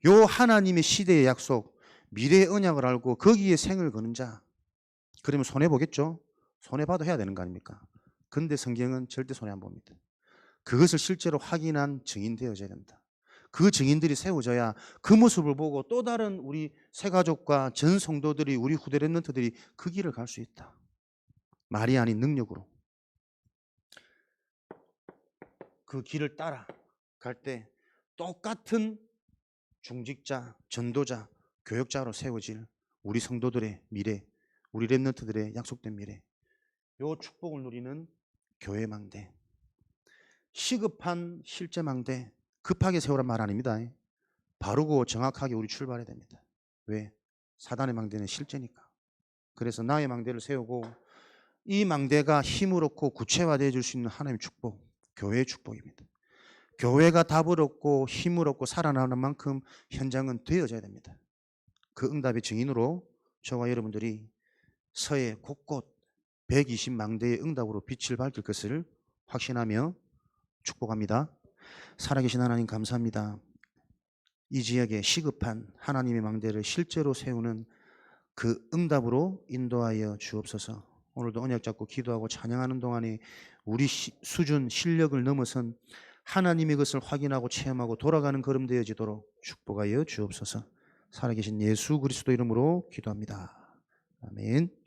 요 하나님의 시대의 약속, 미래의 언약을 알고 거기에 생을 거는 자. 그러면 손해보겠죠? 손해봐도 해야 되는 거 아닙니까? 근데 성경은 절대 손해 안 봅니다. 그것을 실제로 확인한 증인 되어져야 된다. 그 증인들이 세워져야 그 모습을 보고 또 다른 우리 새가족과 전 성도들이, 우리 후대 랩런트들이 그 길을 갈 수 있다. 말이 아닌 능력으로 그 길을 따라 갈 때 똑같은 중직자, 전도자, 교역자로 세워질 우리 성도들의 미래, 우리 랩런트들의 약속된 미래, 요 축복을 누리는 교회 망대. 시급한 실제 망대, 급하게 세우란 말 아닙니다. 바르고 정확하게 우리 출발해야 됩니다. 왜? 사단의 망대는 실제니까. 그래서 나의 망대를 세우고 이 망대가 힘을 얻고 구체화되어 줄 수 있는 하나님의 축복, 교회의 축복입니다. 교회가 답을 얻고 힘을 얻고 살아나는 만큼 현장은 되어져야 됩니다. 그 응답의 증인으로 저와 여러분들이 서해 곳곳 120망대의 응답으로 빛을 밝힐 것을 확신하며 축복합니다. 살아계신 하나님 감사합니다. 이 지역에 시급한 하나님의 망대를 실제로 세우는 그 응답으로 인도하여 주옵소서. 오늘도 언약 잡고 기도하고 찬양하는 동안에 우리 수준, 실력을 넘어선 하나님의 것을 확인하고 체험하고 돌아가는 걸음 되어지도록 축복하여 주옵소서. 살아계신 예수 그리스도 이름으로 기도합니다. 아멘.